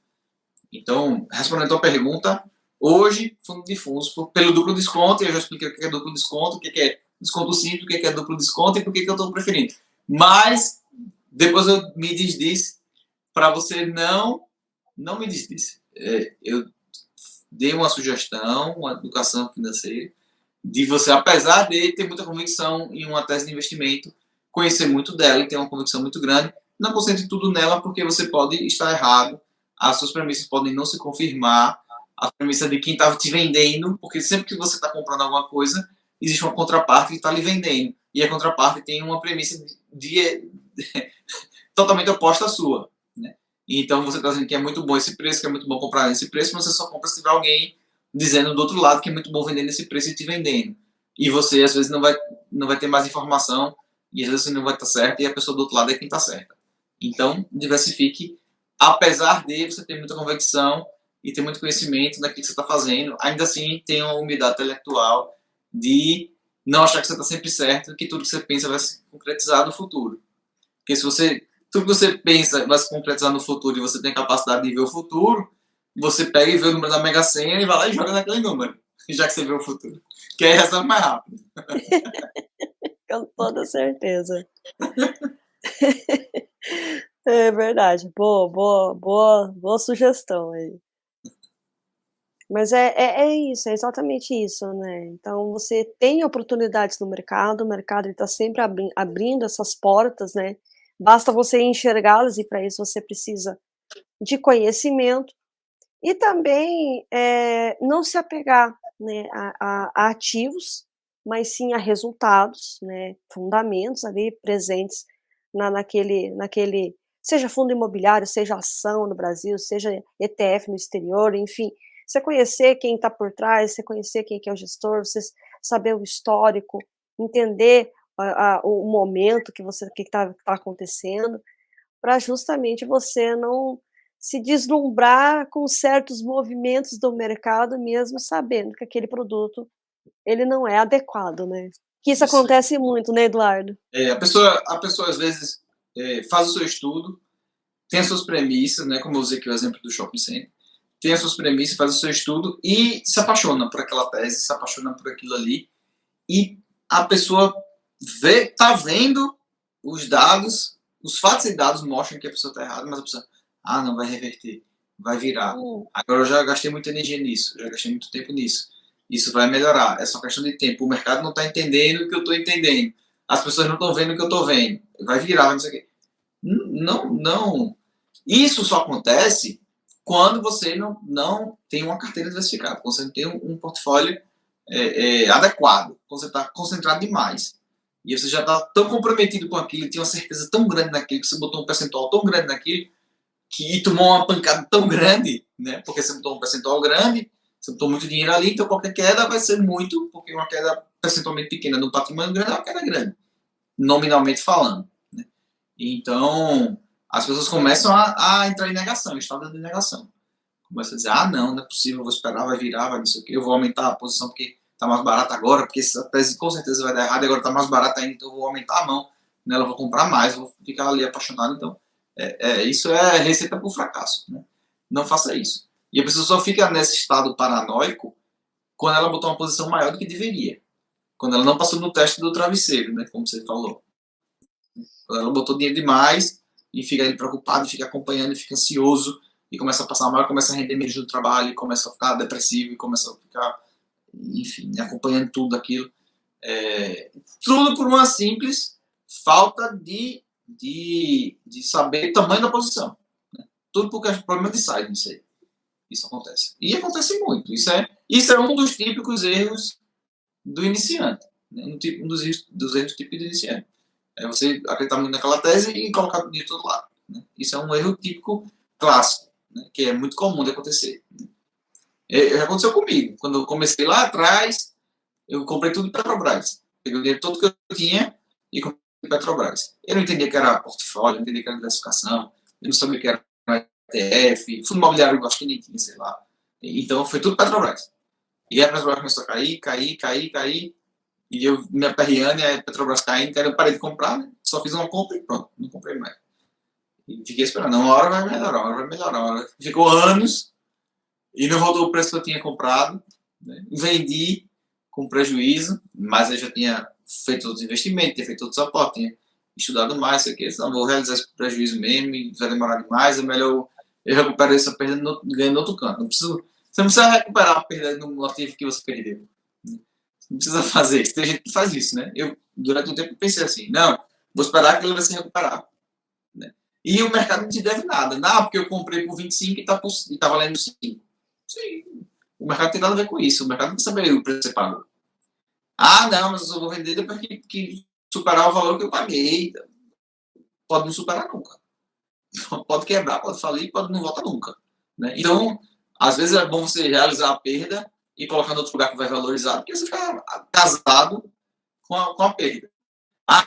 Então, respondendo a tua pergunta, hoje, fundo de fundos, pelo duplo desconto, e eu já expliquei o que é duplo desconto, o que é desconto simples, o que é duplo desconto e por que eu estou preferindo. Mas, depois eu me desdisse para você não me desdisse. Eu dei uma sugestão, uma educação financeira, de você, apesar de ter muita convicção em uma tese de investimento, conhecer muito dela e ter uma convicção muito grande, não concentre tudo nela porque você pode estar errado, as suas premissas podem não se confirmar, a premissa de quem está te vendendo, porque sempre que você está comprando alguma coisa, existe uma contraparte que está lhe vendendo, e a contraparte tem uma premissa totalmente oposta à sua, né? Então você está dizendo que é muito bom esse preço, que é muito bom comprar nesse preço, mas você só compra se tiver alguém dizendo do outro lado que é muito bom vender nesse preço e te vendendo. E você, às vezes, não vai ter mais informação, e às vezes você não vai estar certo, e a pessoa do outro lado é quem está certa. Então, diversifique, apesar de você ter muita convicção e ter muito conhecimento daquilo que você está fazendo, ainda assim tenha uma humildade intelectual de não achar que você está sempre certo, que tudo que você pensa vai se concretizar no futuro. Porque se você, tudo que você pensa vai se concretizar no futuro e você tem a capacidade de ver o futuro, você pega e vê o número da Mega Sena e vai lá e joga naquele número, já que você vê o futuro. Que aí resolve mais rápido.
Com toda certeza. É verdade. Boa sugestão aí. Mas é isso, é exatamente isso, né? Então você tem oportunidades no mercado, o mercado está sempre abrindo essas portas, né? Basta você enxergá-las e para isso você precisa de conhecimento e também não se apegar, né, a ativos, mas sim a resultados, né, fundamentos ali presentes naquele, seja fundo imobiliário, seja ação no Brasil, seja ETF no exterior, enfim, você conhecer quem está por trás, você conhecer quem que é o gestor, você saber o histórico, entender o momento que está acontecendo, para justamente você não se deslumbrar com certos movimentos do mercado, mesmo sabendo que aquele produto, ele não é adequado, né. Que isso
Isso.
acontece muito, né, Eduardo?
A pessoa às vezes faz o seu estudo, tem as suas premissas, né, como eu usei aqui o exemplo do shopping center, tem as suas premissas, faz o seu estudo e se apaixona por aquela tese, se apaixona por aquilo ali, e a pessoa tá vendo os dados, os fatos e dados mostram que a pessoa está errada, mas a pessoa, não vai reverter, vai virar. Agora eu já gastei muita energia nisso, já gastei muito tempo nisso. Isso vai melhorar, é só questão de tempo. O mercado não está entendendo o que eu estou entendendo. As pessoas não estão vendo o que eu estou vendo. Vai virar, não sei o quê. Não. Isso só acontece quando você não tem uma carteira diversificada, quando você não tem um portfólio adequado, quando você está concentrado demais. E você já está tão comprometido com aquilo, tem uma certeza tão grande naquilo, que você botou um percentual tão grande naquilo, que tomou uma pancada tão grande, né? Porque você botou um percentual grande, você botou muito dinheiro ali, então qualquer queda vai ser muito, porque uma queda percentualmente pequena no patrimônio grande é uma queda grande, nominalmente falando. Né? Então, as pessoas começam a entrar em negação, em estado de negação. Começa a dizer, não é possível, eu vou esperar, vai virar, vai não sei o quê, eu vou aumentar a posição porque está mais barata agora, porque essa tese com certeza vai dar errado, e agora está mais barata ainda, então eu vou aumentar a mão nela, vou comprar mais, vou ficar ali apaixonado. Então, isso é receita para o fracasso. Né? Não faça isso. E a pessoa só fica nesse estado paranoico quando ela botou uma posição maior do que deveria. Quando ela não passou no teste do travesseiro, né, como você falou. Quando ela botou dinheiro demais e fica ali preocupado, fica acompanhando, e fica ansioso, e começa a passar mal, começa a render menos do trabalho, e começa a ficar depressivo, e começa a ficar, enfim, acompanhando tudo aquilo. Tudo por uma simples falta de saber o tamanho da posição. Né? Tudo por problema de size, isso aí. Isso acontece. E acontece muito. Isso é um dos típicos erros do iniciante. Né? Um dos erros típicos do iniciante. É você acreditar muito naquela tese e colocar de todo lado. Né? Isso é um erro típico clássico, né? Que é muito comum de acontecer. Já aconteceu comigo. Quando eu comecei lá atrás, eu comprei tudo Petrobras. Peguei o dinheiro todo que eu tinha e comprei Petrobras. Eu não entendia que era portfólio, não entendia que era diversificação, eu não sabia que era ETF, fundo imobiliário eu acho que nem tinha, sei lá. Então foi tudo Petrobras. E a Petrobras começou a cair, e eu me aperreando, e a Petrobras caindo, eu parei de comprar, né? Só fiz uma compra e pronto, não comprei mais. E fiquei esperando, uma hora vai melhorar, uma hora vai melhorar. Uma hora. Ficou anos e não voltou o preço que eu tinha comprado. Né? Vendi com prejuízo, mas eu já tinha feito outros investimentos, tinha feito outros aportes, tinha estudado mais, sei o que, não vou realizar esse prejuízo mesmo, e vai demorar demais, é melhor eu recuperar essa perda ganhando no outro canto. Você não precisa recuperar a perda no ativo que você perdeu. Não precisa fazer isso. Tem gente que faz isso, né? Eu, durante um tempo, pensei assim, não, vou esperar que ele vai se recuperar. Né? E o mercado não te deve nada. Não, porque eu comprei por 25 e está valendo 5. Sim, o mercado tem nada a ver com isso. O mercado não sabe o preço que você pagou. Não, mas eu só vou vender depois que superar o valor que eu paguei. Pode não superar nunca. Pode quebrar, pode falir, pode não voltar nunca. Né? Então, às vezes é bom você realizar a perda e colocar em outro lugar que vai valorizar, porque você fica casado com a perda.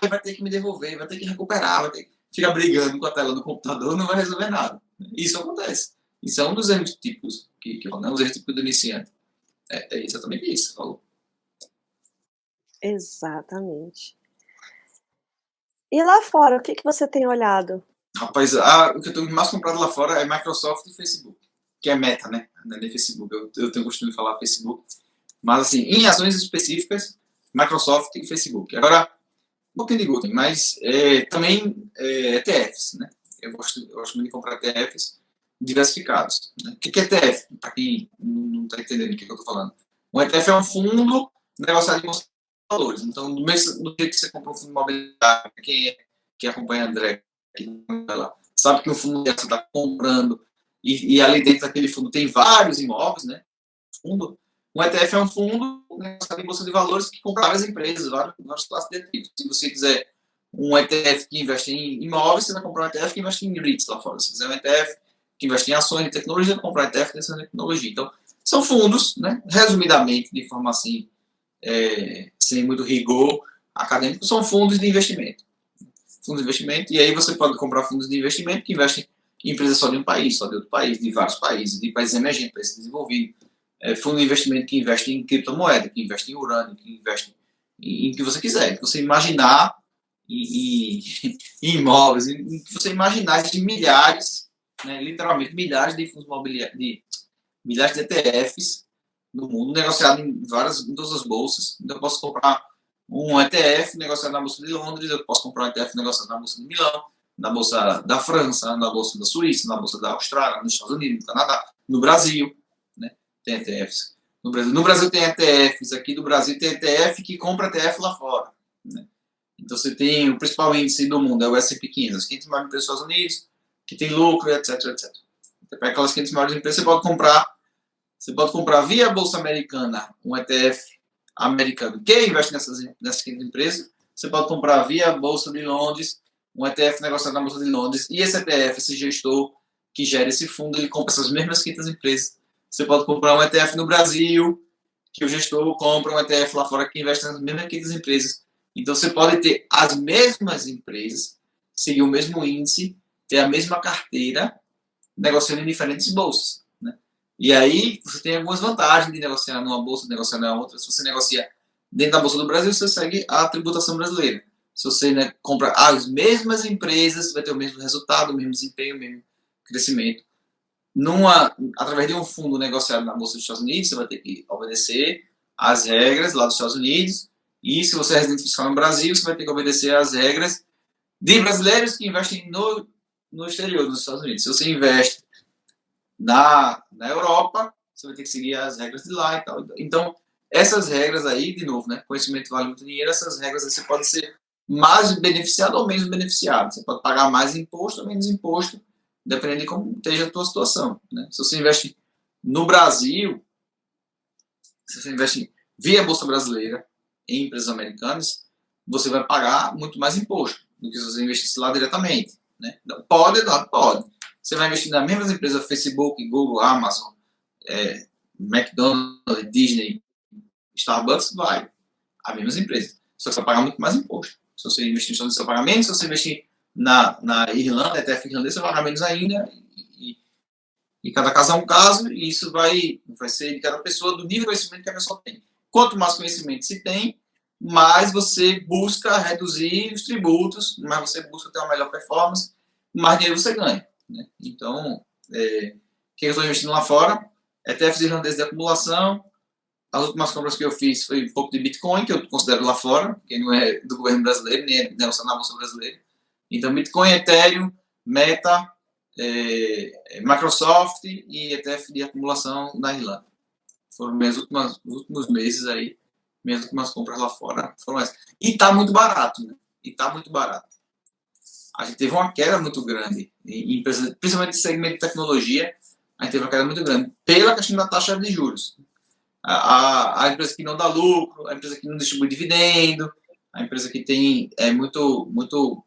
Vai ter que me devolver, vai ter que recuperar, vai ter que ficar brigando com a tela do computador, não vai resolver nada. Isso acontece. Isso é um dos erros típicos, um dos erros típicos do iniciante. É exatamente isso, falou.
Exatamente. E lá fora, o que você tem olhado?
Rapaz, o que eu tenho mais comprado lá fora é Microsoft e Facebook, que é Meta, né? Não é nem Facebook, eu tenho costume de falar Facebook. Mas, assim, em ações específicas, Microsoft e Facebook. Agora, um pouquinho de Golden, mas também ETFs, né? Eu gosto muito de comprar ETFs diversificados. Né? O que é ETF? Para quem não está entendendo o que eu estou falando. Um ETF é um fundo negociado em bolsa de valores. Então, no jeito que você compra um fundo imobiliário, quem acompanha a André, sabe que o fundo dessa está comprando e ali dentro daquele fundo tem vários imóveis, né? Fundo. Um ETF é um fundo negociado em bolsa de valores que compra várias empresas, várias classes de ativos. Se você quiser um ETF que investe em imóveis, você vai comprar um ETF que investe em REITs lá fora. Se quiser um ETF que investe em ações de tecnologia, vai comprar um ETF de ações de tecnologia. Então, são fundos, né? Resumidamente, de forma assim, sem muito rigor acadêmico, são fundos de investimento. fundos de investimento, e aí você pode comprar fundos de investimento que investem em empresas só de um país, só de outro país, de vários países, de países emergentes, países desenvolvidos. Fundo de investimento que investe em criptomoeda, que investe em urânio, que investe em que você quiser, que você imaginar, em imóveis, em que você imaginar, de milhares, né, literalmente milhares de fundos imobiliários, milhares de ETFs no mundo, negociado em todas as bolsas. Então, eu posso comprar um ETF negociado na Bolsa de Londres, eu posso comprar um ETF negociado na Bolsa de Milão, na Bolsa da França, na Bolsa da Suíça, na Bolsa da Austrália, nos Estados Unidos, no Canadá, no Brasil, né? Tem ETFs. No Brasil tem ETFs, aqui do Brasil tem ETF que compra ETF lá fora, né? Então, você tem o principal índice do mundo, é o S&P 500, as 500 maiores empresas dos Estados Unidos, que tem lucro, etc, etc. Então, para aquelas 500 maiores empresas, você pode comprar via Bolsa Americana um ETF americano que investe nessas 500 empresas. Você pode comprar via Bolsa de Londres um ETF negociado na Bolsa de Londres. E esse ETF, esse gestor que gera esse fundo, ele compra essas mesmas 500 empresas. Você pode comprar um ETF no Brasil, que o gestor compra um ETF lá fora que investe nas mesmas 500 empresas. Então, você pode ter as mesmas empresas, seguir o mesmo índice, ter a mesma carteira, negociando em diferentes bolsas. E aí, você tem algumas vantagens de negociar numa bolsa, de negociar na outra. Se você negocia dentro da Bolsa do Brasil, você segue a tributação brasileira. Se você, né, compra as mesmas empresas, vai ter o mesmo resultado, o mesmo desempenho, o mesmo crescimento. Através de um fundo negociado na Bolsa dos Estados Unidos, você vai ter que obedecer às regras lá dos Estados Unidos. E se você é residente fiscal no Brasil, você vai ter que obedecer às regras de brasileiros que investem no exterior, nos Estados Unidos. Se você investe na Europa, você vai ter que seguir as regras de lá e tal. Então, essas regras aí, de novo, né? Conhecimento vale muito dinheiro, essas regras aí você pode ser mais beneficiado ou menos beneficiado. Você pode pagar mais imposto ou menos imposto, dependendo de como esteja a tua situação, né? Se você investe no Brasil, se você investe via Bolsa Brasileira em empresas americanas, você vai pagar muito mais imposto do que se você investisse lá diretamente, né? Pode. Você vai investir nas mesmas empresas, Facebook, Google, Amazon, McDonald's, Disney, Starbucks, vai. As mesmas empresas. Só que você vai pagar muito mais imposto. Se você investir nos Estados Unidos, você vai pagar menos. Se você investir na Irlanda, ETF irlandês, você vai pagar menos ainda. E cada caso é um caso, e isso vai ser de cada pessoa, do nível de conhecimento que a pessoa tem. Quanto mais conhecimento se tem, mais você busca reduzir os tributos, mais você busca ter uma melhor performance, mais dinheiro você ganha, né? Então, que eu estou investindo lá fora, ETFs irlandeses de acumulação. As últimas compras que eu fiz foi um pouco de Bitcoin, que eu considero lá fora, que não é do governo brasileiro, nem é negociado na Bolsa Brasileira. Então, Bitcoin, Ethereum, Meta, Microsoft e ETF de acumulação na Irlanda. Foram os últimos meses aí, minhas últimas compras lá fora foram essas. E está muito barato, né? A gente teve uma queda muito grande, principalmente no segmento de tecnologia, a gente teve uma queda muito grande, pela questão da taxa de juros. A empresa que não dá lucro, a empresa que não distribui dividendo, a empresa que é muito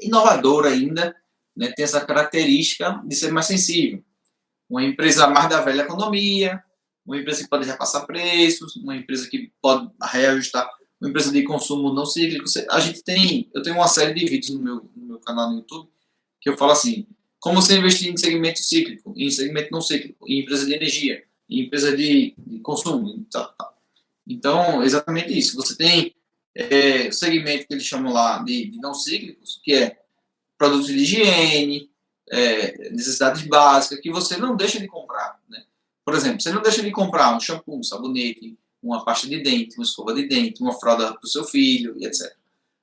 inovadora ainda, né, tem essa característica de ser mais sensível. Uma empresa mais da velha economia, uma empresa que pode repassar preços, uma empresa que pode reajustar, uma empresa de consumo não cíclico. Eu tenho uma série de vídeos no meu canal no YouTube que eu falo assim, como você investir em segmento cíclico, em segmento não cíclico, em empresa de energia, em empresa de consumo. Então, exatamente isso. Você tem o segmento que eles chamam lá de não cíclicos, que é produtos de higiene, necessidades básicas, que você não deixa de comprar, né? Por exemplo, você não deixa de comprar um shampoo, um sabonete, uma pasta de dente, uma escova de dente, uma fralda para o seu filho, e etc.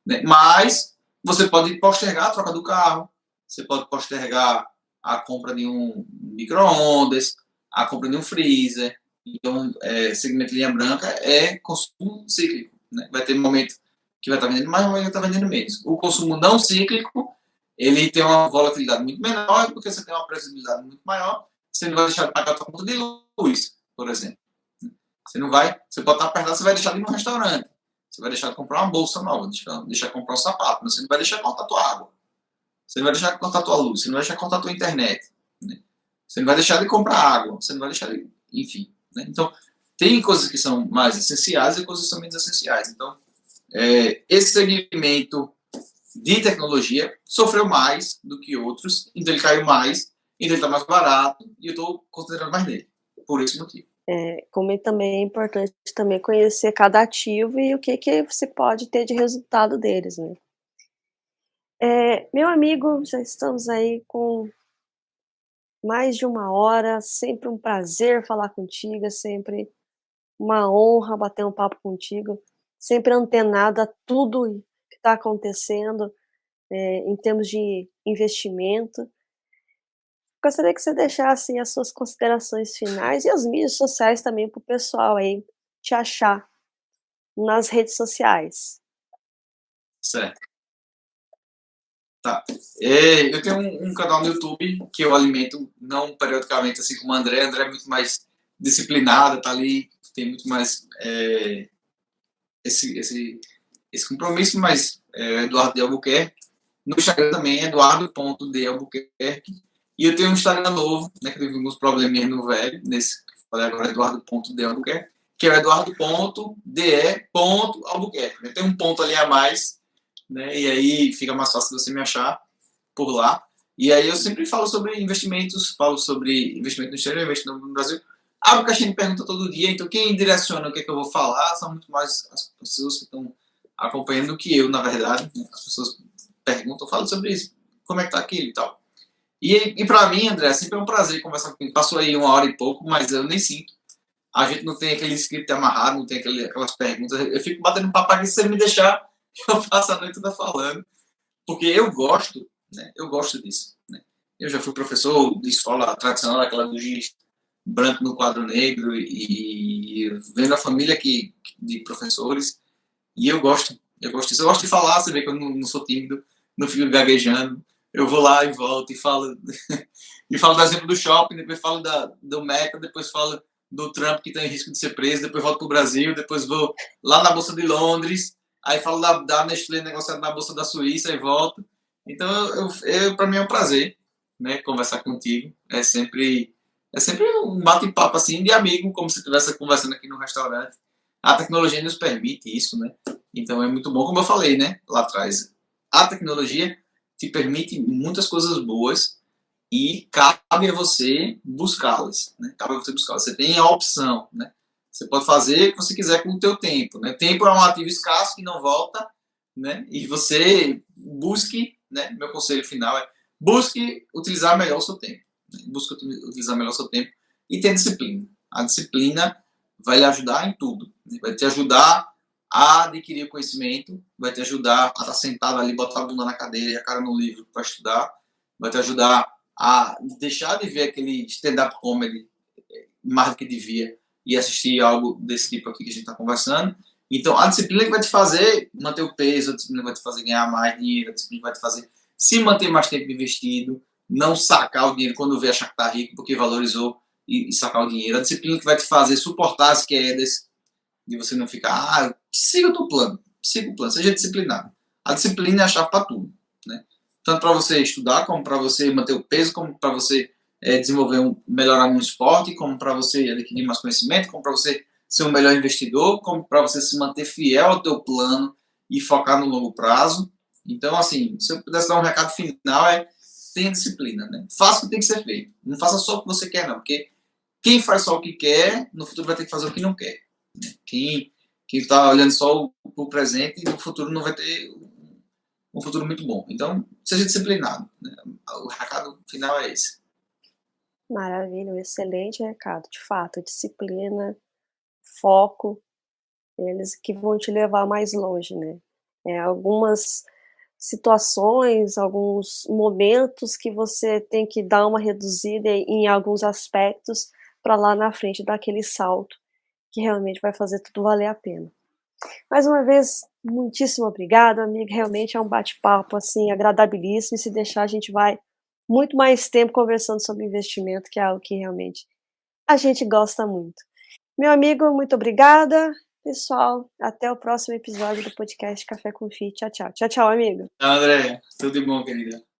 Né? Mas você pode postergar a troca do carro, você pode postergar a compra de um micro-ondas, a compra de um freezer. Então, segmento linha branca é consumo cíclico, né? Vai ter momento que vai estar vendendo mais, vai estar vendendo menos. O consumo não cíclico, ele tem uma volatilidade muito menor, porque você tem uma previsibilidade muito maior. Você não vai deixar de pagar a sua conta de luz, por exemplo. Você pode estar apertado, você vai deixar de ir no restaurante. Você vai deixar de comprar uma bolsa nova, deixar de comprar um sapato, mas você não vai deixar de cortar a tua água. Você não vai deixar de cortar a tua luz, você não vai deixar de cortar a tua internet. Né? Você não vai deixar de comprar água, você não vai deixar de... Enfim. Né? Então, tem coisas que são mais essenciais e coisas que são menos essenciais. Então, esse segmento de tecnologia sofreu mais do que outros, então ele caiu mais, então ele está mais barato e eu estou considerando mais nele, por esse motivo.
Como também é importante também conhecer cada ativo e o que você pode ter de resultado deles, né? Meu amigo, já estamos aí com mais de 1 hora, sempre um prazer falar contigo, é sempre uma honra bater um papo contigo, sempre antenado a tudo que está acontecendo, em termos de investimento. Gostaria que você deixasse as suas considerações finais e as mídias sociais também para o pessoal aí te achar nas redes sociais.
Certo. Tá. Eu tenho um canal no YouTube que eu alimento, não periodicamente, assim como o André. André é muito mais disciplinado, tá ali, tem muito mais esse compromisso, mas Eduardo de Albuquerque. No Instagram também, eduardo.de.albuquerque. E eu tenho um Instagram novo, né, que teve alguns probleminhas no velho, nesse que eu falei agora, eduardo.de.albuquerque, que é o eduardo.de.albuquerque. Tem um ponto ali a mais, né, e aí fica mais fácil de você me achar por lá. E aí eu sempre falo sobre investimentos, falo sobre investimento no exterior, investimento no Brasil. Abro caixinha de pergunta todo dia, então quem direciona o que é que eu vou falar são muito mais as pessoas que estão acompanhando do que eu, na verdade. As pessoas perguntam, falo sobre isso, como é que tá aquilo e tal. E para mim, André, sempre é um prazer conversar com. Passou aí 1 hora e pouco, mas eu nem sinto. A gente não tem aquele script amarrado, não tem aquelas perguntas. Eu fico batendo papo aqui, se você me deixar, eu passo a noite toda falando. Porque eu gosto, né? Eu gosto disso. Né? Eu já fui professor de escola tradicional, aquela do giz branco no quadro negro, e vendo a família aqui de professores, e eu gosto disso. Eu gosto de falar, você vê que eu não sou tímido, não fico gaguejando. Eu vou lá e volto e falo, e falo do exemplo do shopping, depois falo do Meta, depois falo do Trump que está em risco de ser preso, depois volto para o Brasil, depois vou lá na Bolsa de Londres, aí falo da Nestlé negociada na Bolsa da Suíça e volto. Então, para mim é um prazer, né, conversar contigo. É sempre um bate-papo assim de amigo, como se estivesse conversando aqui no restaurante. A tecnologia nos permite isso, né? Então é muito bom, como eu falei, né, lá atrás. A tecnologia te permite muitas coisas boas e cabe a você buscá-las, né? Cabe a você buscá-las. Você tem a opção, né? Você pode fazer o que você quiser com o teu tempo, né? Tempo é um ativo escasso que não volta, né? E você busque, né? Meu conselho final é busque utilizar melhor o seu tempo. Né? Busque utilizar melhor o seu tempo e ter disciplina. A disciplina vai lhe ajudar em tudo. Né? Vai te ajudar a adquirir conhecimento, vai te ajudar a estar sentado ali, botar a bunda na cadeira e a cara no livro para estudar, vai te ajudar a deixar de ver aquele stand-up comedy mais do que devia e assistir algo desse tipo aqui que a gente está conversando. Então, a disciplina que vai te fazer manter o peso, a disciplina que vai te fazer ganhar mais dinheiro, a disciplina que vai te fazer se manter mais tempo investido, não sacar o dinheiro quando vê achar que está rico porque valorizou e sacar o dinheiro. A disciplina que vai te fazer suportar as quedas, de você não ficar, siga o teu plano, seja disciplinado. A disciplina é a chave para tudo, né? Tanto para você estudar, como para você manter o peso, como para você melhorar no esporte, como para você adquirir mais conhecimento, como para você ser um melhor investidor, como para você se manter fiel ao teu plano e focar no longo prazo. Então, assim, se eu pudesse dar um recado final tenha disciplina, né? Faça o que tem que ser feito. Não faça só o que você quer, não, porque quem faz só o que quer, no futuro vai ter que fazer o que não quer. Né? Quem está olhando só o presente, no futuro não vai ter um futuro muito bom. Então, seja disciplinado. Né? O recado final é esse.
Maravilha, um excelente recado, de fato, disciplina, foco, eles que vão te levar mais longe, né. Algumas situações, alguns momentos que você tem que dar uma reduzida em alguns aspectos, para lá na frente dar aquele salto, que realmente vai fazer tudo valer a pena. Mais uma vez, muitíssimo obrigada, amiga, realmente é um bate-papo, assim, agradabilíssimo, e se deixar a gente vai muito mais tempo conversando sobre investimento, que é algo que realmente a gente gosta muito. Meu amigo, muito obrigada. Pessoal, até o próximo episódio do podcast Café com Fi. Tchau, tchau. Tchau, tchau, amigo.
Tchau, André. Tudo de bom, querida.